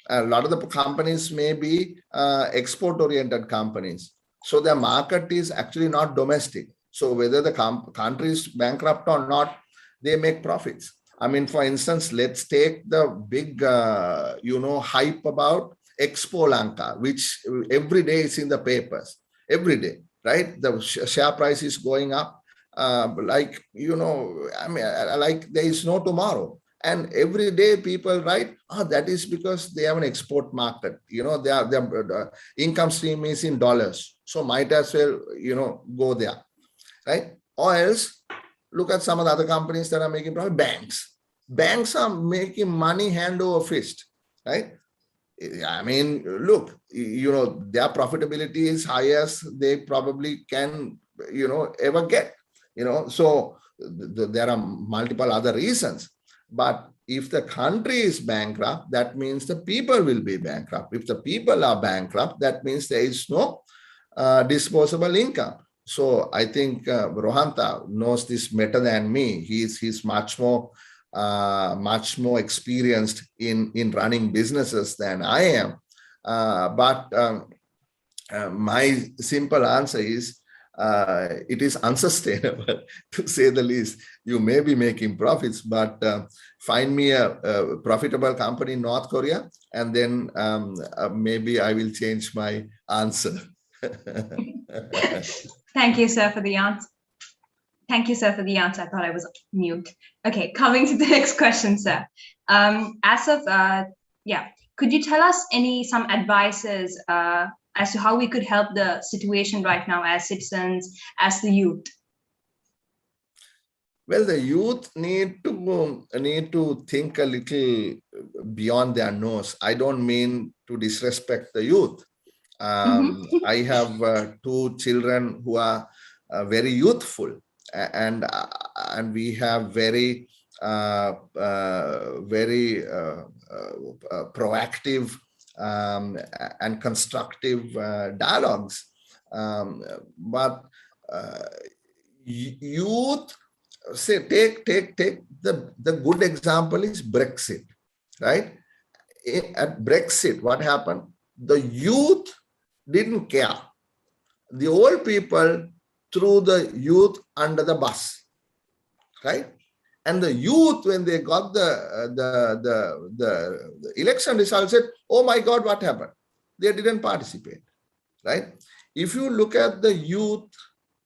A lot of the companies may be export-oriented companies. So their market is actually not domestic. So whether the country is bankrupt or not, they make profits. I mean, for instance, let's take the big, hype about Expo Lanka, which every day is in the papers, every day, right? The share price is going up like there is no tomorrow. And every day people write, that is because they have an export market. Their income stream is in dollars. So might as well, go there, right? Or else, look at some of the other companies that are making profit. Banks are making money hand over fist, right? I mean, look, their profitability is highest they probably can, ever get, So there are multiple other reasons. But if the country is bankrupt, that means the people will be bankrupt. If the people are bankrupt, that means there is no disposable income. So I think Rohanta knows this better than me. He's much more experienced in running businesses than I am. But my simple answer is it is unsustainable, to say the least. You may be making profits, but find me a profitable company in North Korea, and then maybe I will change my answer. Thank you, sir, for the answer. Thank you, sir, for the answer. I thought I was mute. Okay, coming to the next question, sir. Could you tell us some advices as to how we could help the situation right now as citizens, as the youth? Well, the youth need to think a little beyond their nose. I don't mean to disrespect the youth. I have two children who are very youthful, and we have very proactive and constructive dialogues. But youth, say, take the good example is Brexit, right? At Brexit, what happened? The youth didn't care. The old people threw the youth under the bus, right? And the youth, when they got the election results, said, "Oh my God, what happened?" They didn't participate, right? If you look at the youth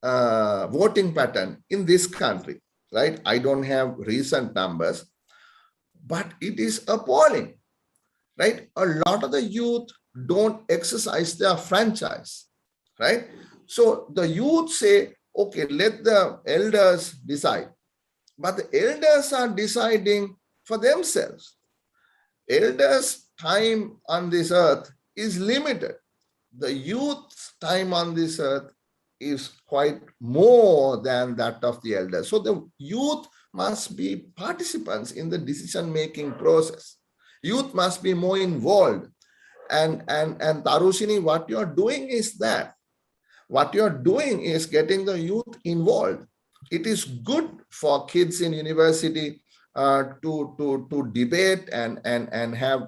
voting pattern in this country, right? I don't have recent numbers, but it is appalling, right? A lot of the youth don't exercise their franchise, right? So the youth say, okay, let the elders decide. But the elders are deciding for themselves. Elders' time on this earth is limited. The youth's time on this earth is quite more than that of the elders. So the youth must be participants in the decision-making process. Youth must be more involved. And Tarushini, what you're doing is that what you're doing is getting the youth involved. It is good for kids in university to debate and have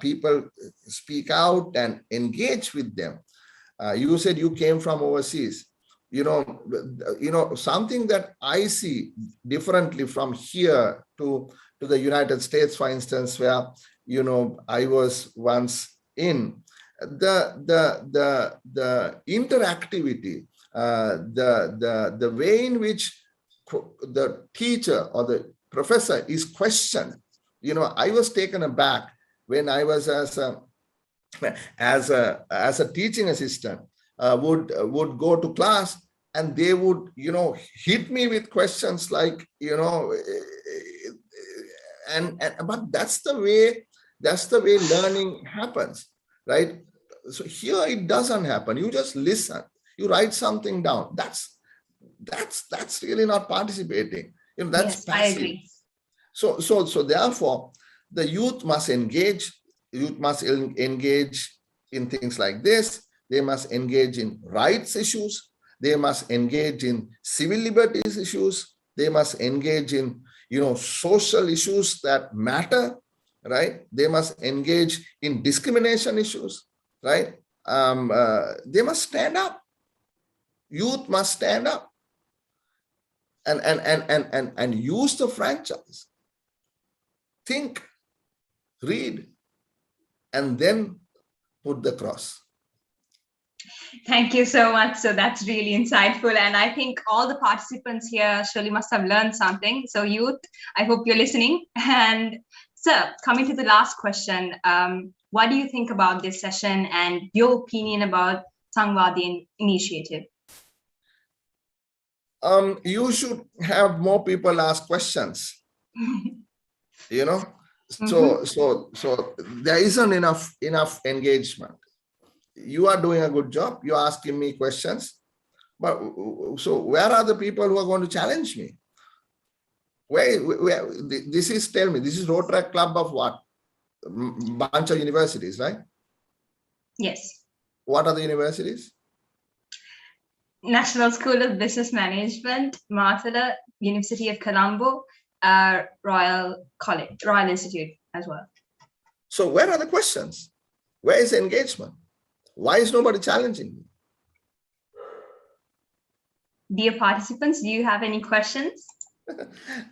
people speak out and engage with them. You said you came from overseas. Something that I see differently from here to the United States, for instance, where I was once in the interactivity, the way in which the teacher or the professor is questioned. I was taken aback when I was as a teaching assistant, would go to class, and they would hit me with questions like but that's the way learning happens, right? So here it doesn't happen. You just listen, you write something down. That's really not participating. That's Yes, passive. I agree. So therefore the youth must engage. Youth must engage in things like this. They must engage in rights issues. They must engage in civil liberties issues. They must engage in social issues that matter, right? They must engage in discrimination issues, right? They must stand up. Youth must stand up and use the franchise. Think, read, and then put the cross. Thank you so much. So that's really insightful. And I think all the participants here surely must have learned something. So youth, I hope you're listening. And sir, coming to the last question, what do you think about this session and your opinion about Sanwadaya initiative? You should have more people ask questions. So there isn't enough engagement. You are doing a good job. You're asking me questions, but so where are the people who are going to challenge me? Where this is? Tell me, this is Rotaract Club of what? Bunch of universities, right? Yes. What are the universities? National School of Business Management, Marthala, University of Colombo, Royal Institute as well. So where are the questions? Where is the engagement? Why is nobody challenging me? Dear participants, do you have any questions?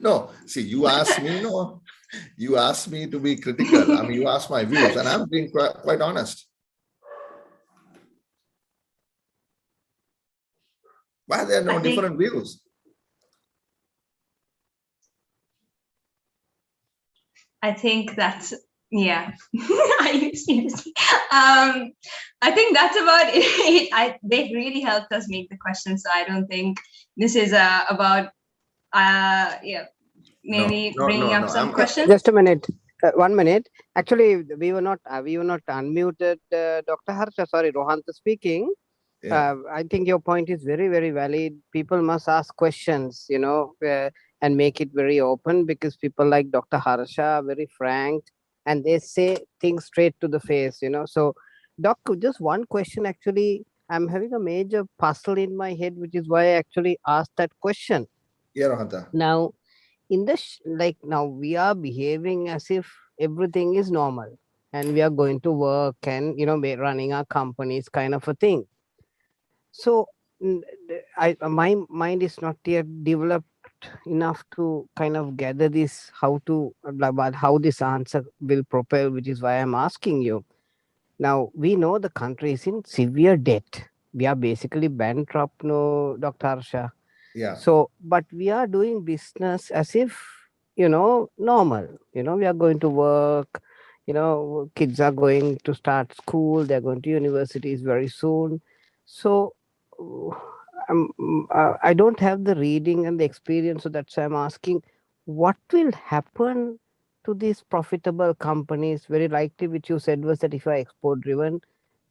No, see, you asked me, you asked me to be critical. I mean, you asked my views, and I'm being quite honest. Why are there no different views? I think that's, yeah. I think that's about it. They've really helped us make the question. So I don't think this is about, bringing up some questions. Just a minute. 1 minute. Actually, we were not unmuted. Dr. Harsha, sorry, Rohanta speaking. Yeah. I think your point is very, very valid. People must ask questions, and make it very open, because people like Dr. Harsha are very frank and they say things straight to the face, So, Doc, just one question. Actually, I'm having a major puzzle in my head, which is why I actually asked that question. Yeah, Rohanta. Now, now we are behaving as if everything is normal and we are going to work and, we're running our companies, kind of a thing. So my mind is not yet developed enough to kind of gather this, how this answer will propel, which is why I'm asking you. Now, we know the country is in severe debt. We are basically bankrupt, no, Dr. Harsha. Yeah. So, but we are doing business as if, normal. We are going to work, kids are going to start school, they're going to universities very soon. So, I don't have the reading and the experience, so that's why I'm asking, what will happen to these profitable companies? Very likely, which you said was that if you are export driven,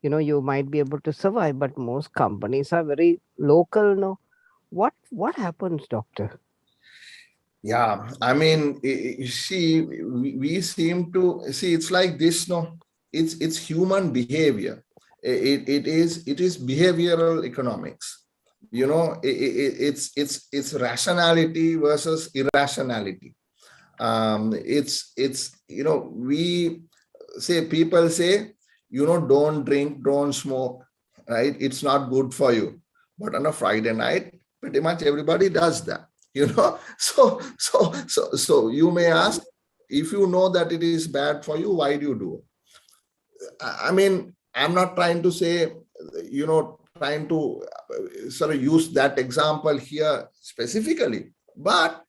you might be able to survive, but most companies are very local, no? What happens, doctor? Yeah, I mean, you see, we seem to see it's like this, no? It's human behavior. It is behavioral economics. It's rationality versus irrationality. We say, people say, don't drink, don't smoke, right? It's not good for you. But on a Friday night, pretty much everybody does that, So you may ask, if you know that it is bad for you, why do you do it? I mean, I'm not trying to say, trying to sort of use that example here specifically, but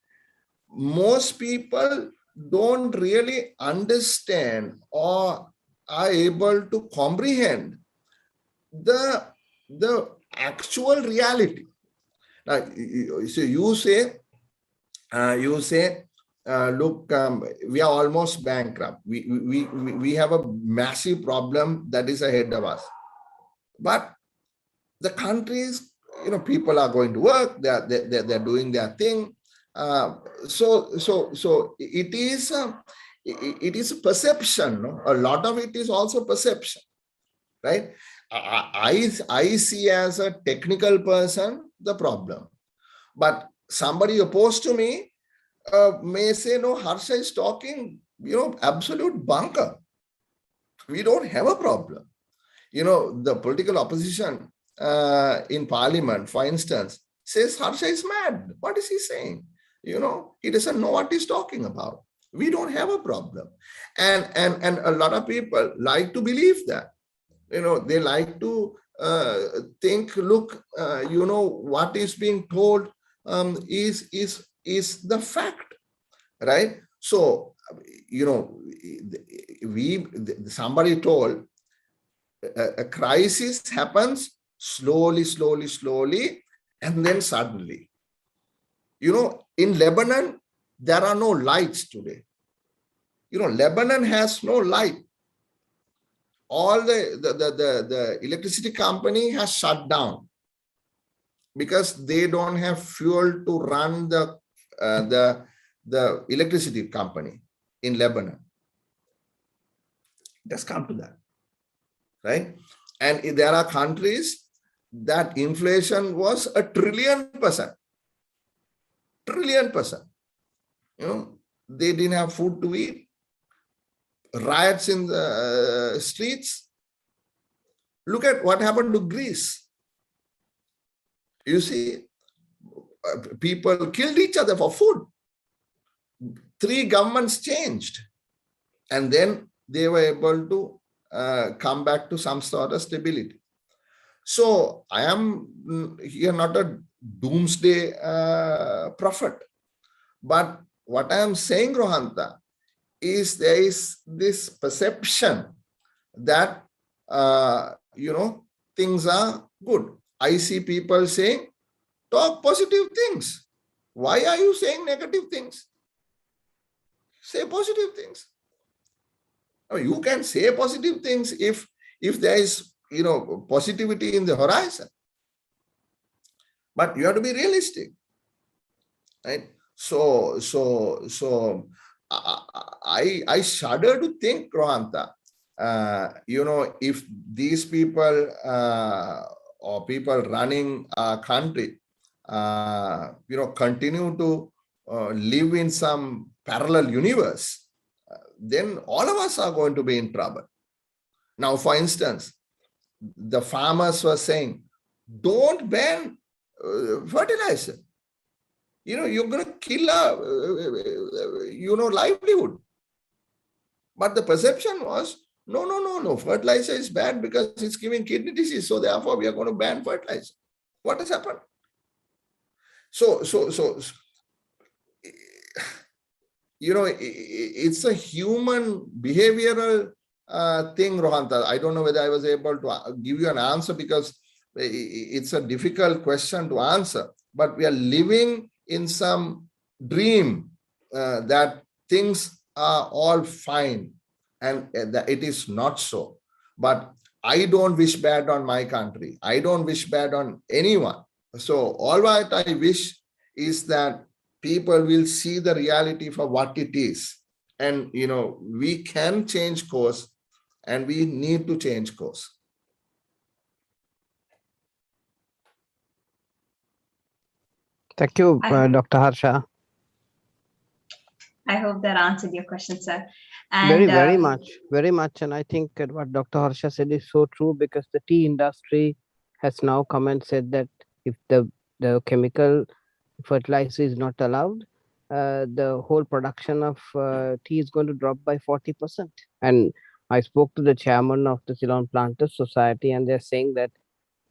most people don't really understand or are able to comprehend the actual reality. Now, so you say, look, we are almost bankrupt. We have a massive problem that is ahead of us. But the countries, people are going to work. They're doing their thing. So it is a perception. No? A lot of it is also perception, right? I see as a technical person the problem, but somebody opposed to me may say, no, Harsha is talking, absolute bunker. We don't have a problem. The political opposition in parliament, for instance, says Harsha is mad. What is he saying? He doesn't know what he's talking about. We don't have a problem. And a lot of people like to believe that. They like to think, look, what is being told is the fact, right? So, somebody told, a crisis happens slowly, and then suddenly. In Lebanon, there are no lights today. Lebanon has no light. All the electricity company has shut down because they don't have fuel to run the electricity company in Lebanon. It has come to that, right? And there are countries that inflation was 1 trillion %. Trillion %. They didn't have food to eat. Riots in the streets. Look at what happened to Greece. You see, people killed each other for food. 3 governments changed. And then they were able to come back to some sort of stability. So I am here not a doomsday prophet. But what I am saying, Rohanta, is there is this perception that, things are good. I see people saying, talk positive things. Why are you saying negative things? Say positive things. You can say positive things if there is, positivity in the horizon. But you have to be realistic, right? So I shudder to think, Rohanta, if these people or people running our country, continue to live in some parallel universe, then all of us are going to be in trouble. Now, for instance, the farmers were saying, don't ban fertilizer. You're going to kill our, livelihood. But the perception was, no, fertilizer is bad because it's giving kidney disease. So therefore, we are going to ban fertilizer. What has happened? So it's a human behavioral thing, Rohanta. I don't know whether I was able to give you an answer because it's a difficult question to answer. But we are living in some dream that things are all fine, and that it is not so. But I don't wish bad on my country. I don't wish bad on anyone. So all what I wish is that people will see the reality for what it is. And, we can change course, and we need to change course. Thank you, Dr. Harsha. I hope that answered your question, sir. Very, And very much. And I think that what Dr. Harsha said is so true, because the tea industry has now come and said that if the chemical fertilizer is not allowed, the whole production of tea is going to drop by 40%. And I spoke to the chairman of the Ceylon Planters Society, and they're saying that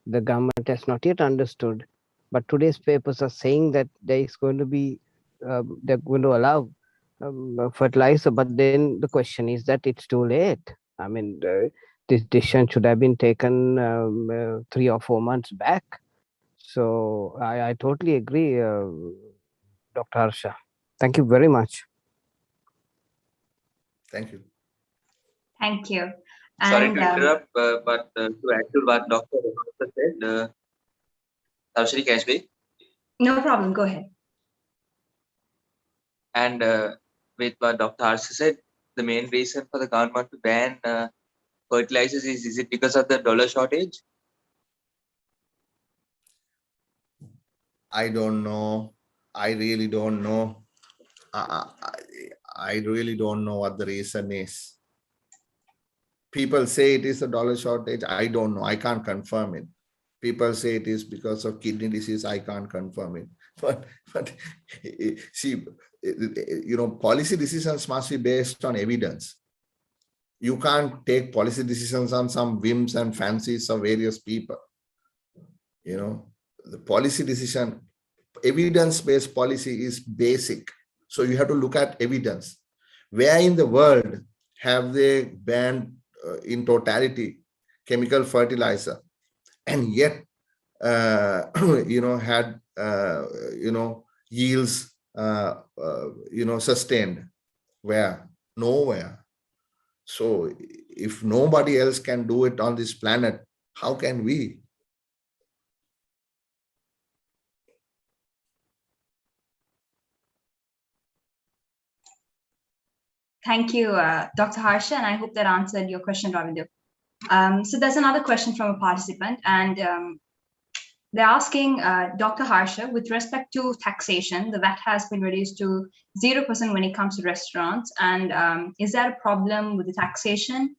the government has not yet understood. But today's papers are saying that there is going to be, they're going to allow fertilizer. But then the question is that it's too late. I mean, this decision should have been taken 3 or 4 months back. So I totally agree, Dr. Harsha. Thank you very much. Thank you. thank you. Sorry And to interrupt, but to add to what Dr. Harsha said, Darshini, can I speak? no problem. Go ahead. And with what Dr. Harsha said, the main reason for the government to ban fertilizers is it because of the dollar shortage? I don't know. I really don't know. I really don't know what the reason is. People say it is a dollar shortage. I don't know. I can't confirm it. People say it is because of kidney disease. I can't confirm it. But see, policy decisions must be based on evidence. You can't take policy decisions on some whims and fancies of various people. The policy decision, evidence-based policy is basic. So you have to look at evidence. Where in the world have they banned in totality chemical fertilizer, and yet had yields sustained? Where? Nowhere. So if nobody else can do it on this planet, how can we? Thank you, Dr. Harsha, and I hope that answered your question, Ravinder. So there's another question from a participant, and they're asking Dr. Harsha, with respect to taxation, the VAT has been reduced to 0% when it comes to restaurants. And is there a problem with the taxation,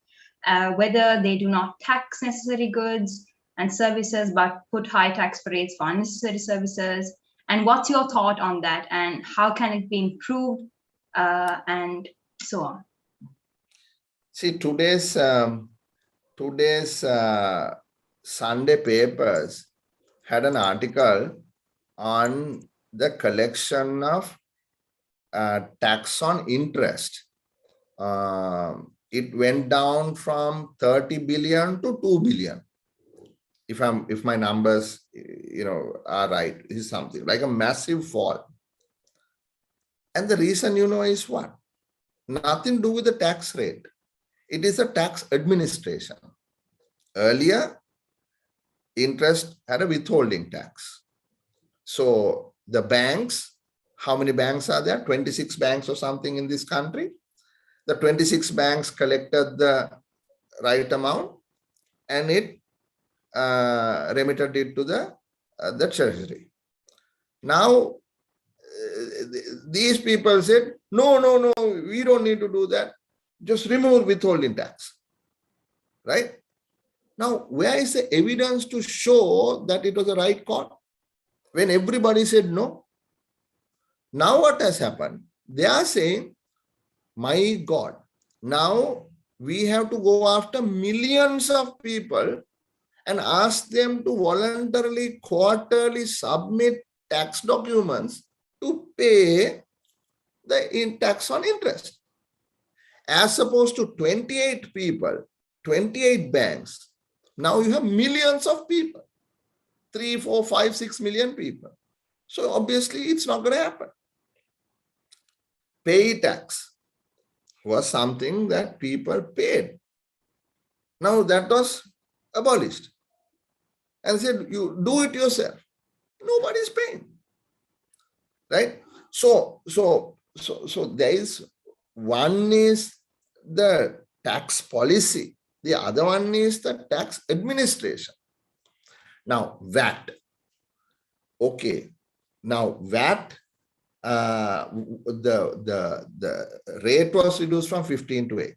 whether they do not tax necessary goods and services, but put high tax rates for unnecessary services? And what's your thought on that? And how can it be improved? And so on. See, today's Sunday papers had an article on the collection of tax on interest. It went down from 30 billion to 2 billion. If my numbers are right, it is something like a massive fall. And the reason is what? Nothing to do with the tax rate. It is a tax administration. Earlier, interest had a withholding tax. So the banks, how many banks are there? 26 banks or something in this country. The 26 banks collected the right amount and it remitted it to the treasury. Now, these people said, no, we don't need to do that. Just remove withholding tax. Right? Now, where is the evidence to show that it was the right call? When everybody said no. Now what has happened? They are saying, my God, now we have to go after millions of people and ask them to voluntarily quarterly submit tax documents to pay the tax on interest. As opposed to 28 people, 28 banks, now you have millions of people, 3, 4, 5, 6 million people. So obviously it's not going to happen. Pay tax was something that people paid. Now that was abolished and said, you do it yourself. Nobody's paying. Right? So there is, one is the tax policy. The other one is the tax administration. Now, VAT. Okay. Now VAT, the rate was reduced from 15 to 8.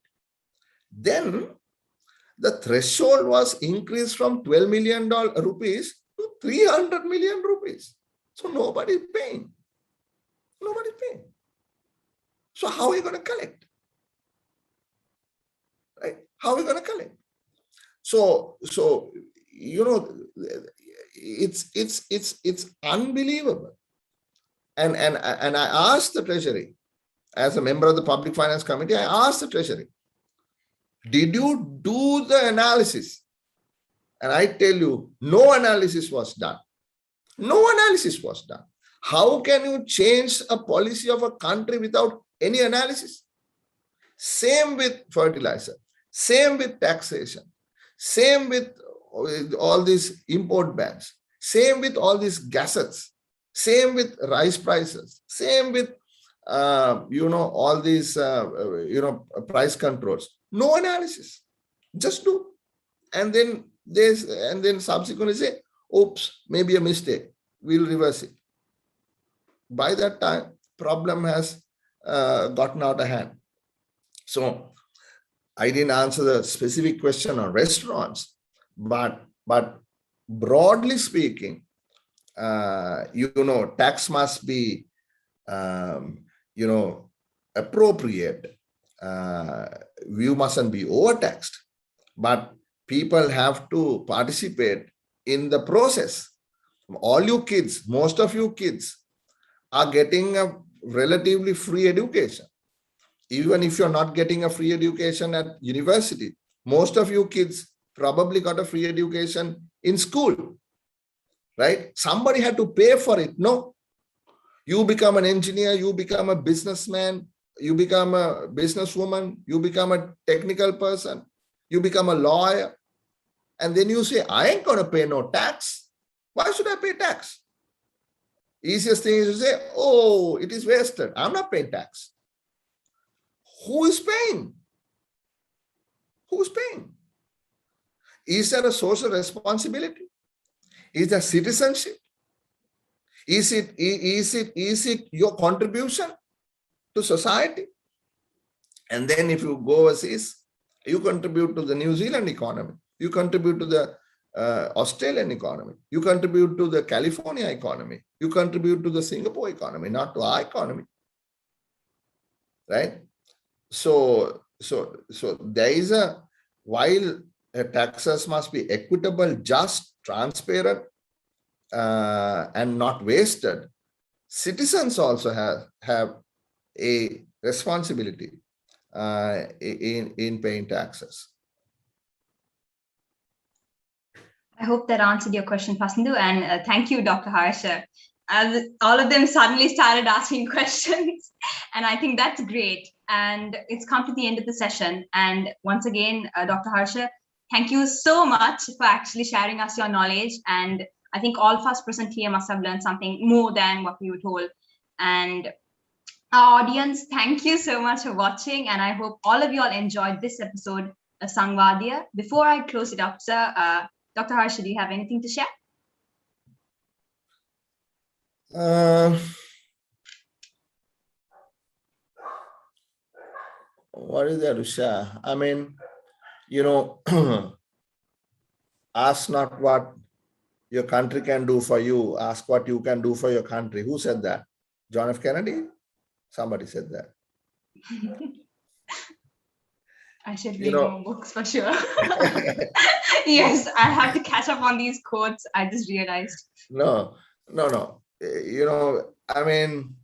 Then the threshold was increased from $12 million rupees to 300 million rupees. So nobody is paying. Nobody is paying. So how are you going to collect? Right? How are we going to collect? So you know, it's unbelievable. And I asked the Treasury, as a member of the Public Finance Committee, I asked the Treasury, did you do the analysis? And I tell you, no analysis was done. No analysis was done. How can you change a policy of a country without any analysis? Same with fertilizer, same with taxation, same with all these import bans, same with all these gazettes, same with rice prices, same with all these price controls. No analysis, just do, and then subsequently say, oops, maybe a mistake, we'll reverse it. By that time, problem has gotten out of hand. So I didn't answer the specific question on restaurants, but broadly speaking, tax must be appropriate. You mustn't be overtaxed, but people have to participate in the process. All you kids, most of you kids are getting a relatively free education. Even if you're not getting a free education at university, most of you kids probably got a free education in school, right? Somebody had to pay for it. No, you become an engineer, you become a businessman, you become a businesswoman, you become a technical person, you become a lawyer, and then you say, I ain't going to pay no tax. Why should I pay tax? Easiest thing is to say, oh, it is wasted. I'm not paying tax. Who is paying? Who is paying? Is there a social responsibility? Is there citizenship? Is it your contribution to society? And then if you go overseas, you contribute to the New Zealand economy. You contribute to the Australian economy. You contribute to the California economy. You contribute to the Singapore economy, not to our economy, right? So there is while taxes must be equitable, just, transparent, and not wasted, citizens also have a responsibility in paying taxes. I hope that answered your question, Pasandu, and thank you, Dr. Harsha. All of them suddenly started asking questions, and I think that's great. And it's come to the end of the session. And once again, Dr. Harsha, thank you so much for actually sharing us your knowledge. And I think all of us present here must have learned something more than what we were told. And our audience, thank you so much for watching. And I hope all of you all enjoyed this episode of Sanwadaya. Before I close it up, sir, Dr. Harsha, do you have anything to share? What is there to share? I mean, ask not what your country can do for you, ask what you can do for your country. Who said that? John F. Kennedy? Somebody said that. I should read more books for sure. Yes, I have to catch up on these quotes. I just realized. No. I mean,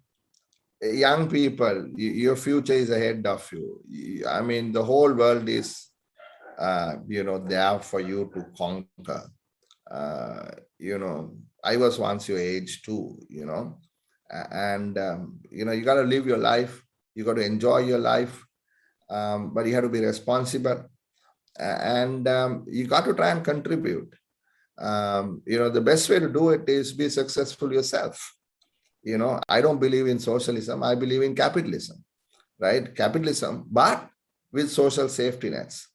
young people, your future is ahead of you. I mean, the whole world is, there for you to conquer. I was once your age too, and, you got to live your life. You got to enjoy your life, but you have to be responsible, and you got to try and contribute. The best way to do it is be successful yourself. I don't believe in socialism. I believe in capitalism, right? Capitalism, but with social safety nets.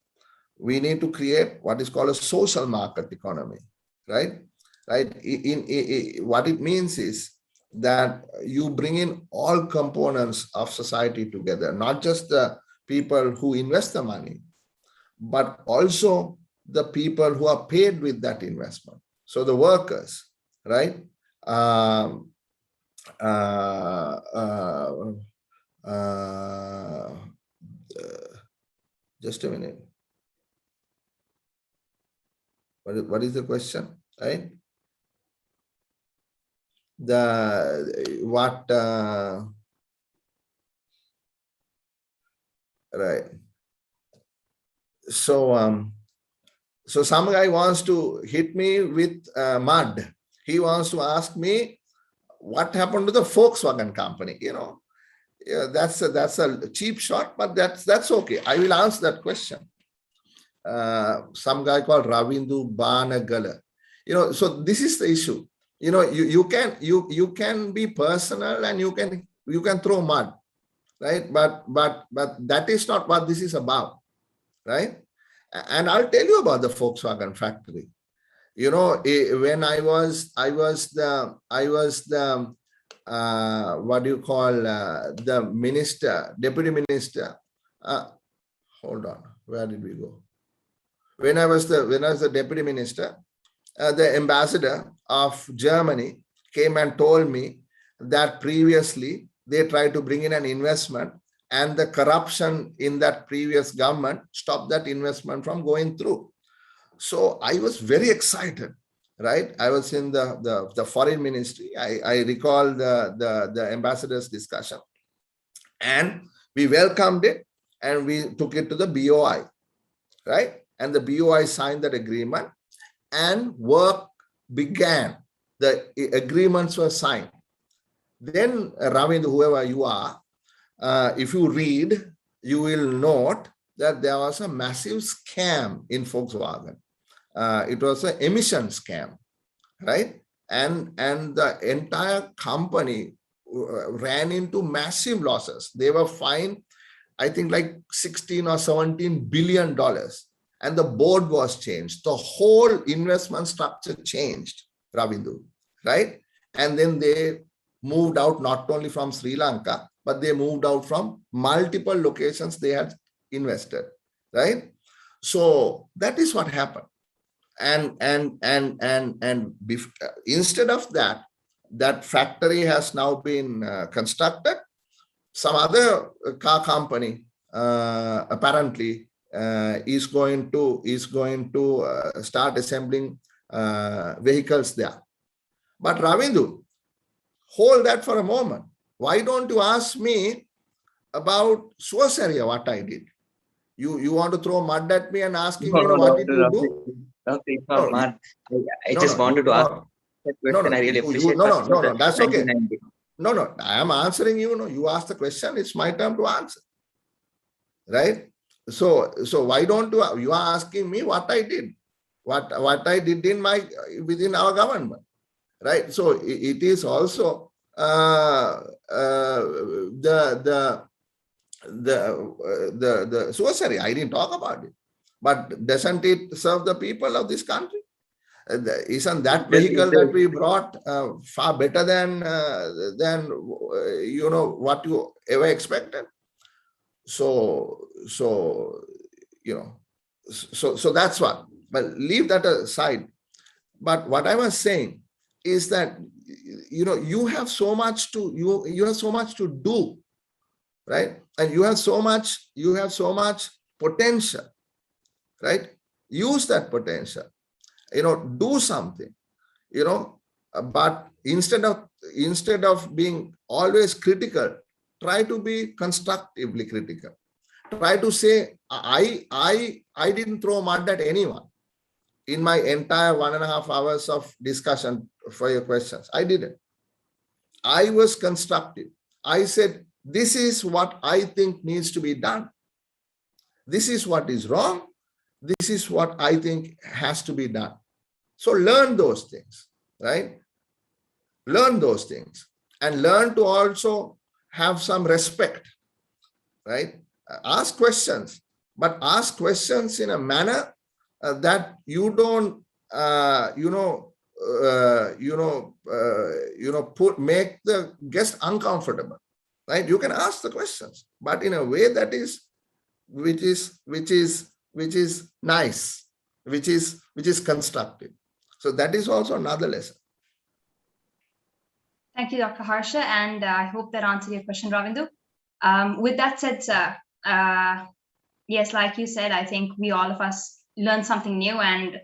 We need to create what is called a social market economy, right? Right. What it means is that you bring in all components of society together, not just the people who invest the money, but also the people who are paid with that investment. So the workers, right? Um, uh, uh, uh, just a minute. What is the question, right? Right. So some guy wants to hit me with mud. He wants to ask me what happened to the Volkswagen company. Yeah, that's a cheap shot, but that's okay. I will answer that question. Some guy called Ravindu Banagala. So this is the issue. You can be personal and you can throw mud, right? But that is not what this is about, right? And I'll tell you about the Volkswagen factory. When I was the what do you call the minister, deputy minister. Hold on, where did we go? When I was the deputy minister, the ambassador of Germany came and told me that previously they tried to bring in an investment and the corruption in that previous government stopped that investment from going through. So I was very excited, right? I was in the foreign ministry. I recall the ambassador's discussion, and we welcomed it and we took it to the BOI, right? And the BOI signed that agreement and work began. The agreements were signed. Then Ravind, whoever you are, if you read, you will note that there was a massive scam in Volkswagen. It was an emission scam, right? And the entire company ran into massive losses. They were fined, I think, like $16 or $17 billion. And the board was changed. The whole investment structure changed, Ravindu, right? And then they moved out not only from Sri Lanka, but they moved out from multiple locations they had invested, right? So that is what happened. And instead of that, that factory has now been constructed. Some other car company apparently is going to start assembling vehicles there. But Ravindu, hold that for a moment. Why don't you ask me about Suasaria, what I did? You want to throw mud at me and asking me what did you do? Doctor, it's not mud. I just wanted to ask that question. I really appreciate. No, that's okay. No, I am answering you. No, you ask the question. It's my turn to answer, right? So why don't you are asking me what I did, what I did within our government, right? So it is also the sorcery. I didn't talk about it, but doesn't it serve the people of this country? Isn't that vehicle that we brought far better than what you ever expected? So that's what. But leave that aside. But what I was saying is that you have so much to you have so much to do, right? And you have so much potential, right? Use that potential. Do something. But instead of being always critical, try to be constructively critical. Try to say, I didn't throw mud at anyone in my entire 1.5 hours of discussion for your questions. I didn't. I was constructive. I said, this is what I think needs to be done. This is what is wrong. This is what I think has to be done. So learn those things, right? Learn those things and learn to also have some respect, right? Ask questions, but ask questions in a manner that you don't, make the guest uncomfortable, right? You can ask the questions, but in a way that is which is nice, which is constructive. So that is also another lesson. Thank you, Dr. Harsha, and I hope that answered your question, Ravindu. With that said, sir, yes, like you said, I think we all of us learned something new, and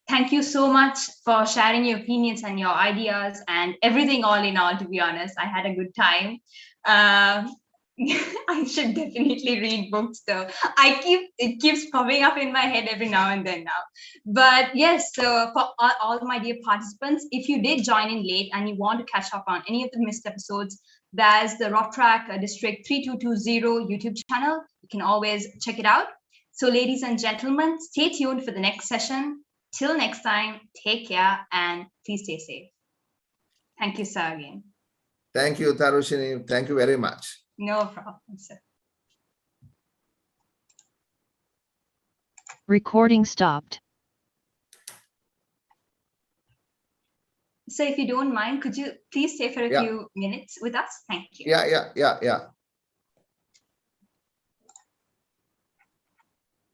thank you so much for sharing your opinions and your ideas and everything. All in all, to be honest, I had a good time. I should definitely read books though. It keeps popping up in my head every now and then now. But yes, so for all my dear participants, if you did join in late and you want to catch up on any of the missed episodes, there's the Rotaract District 3220 YouTube channel. You can always check it out. So ladies and gentlemen, stay tuned for the next session. Till next time, take care and please stay safe. Thank you, sir, again. Thank you, Tarushini. Thank you very much. No problem, sir. Recording stopped. So if you don't mind, could you please stay for a few minutes with us? Thank you.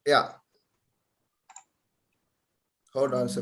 Yeah. Hold on a second.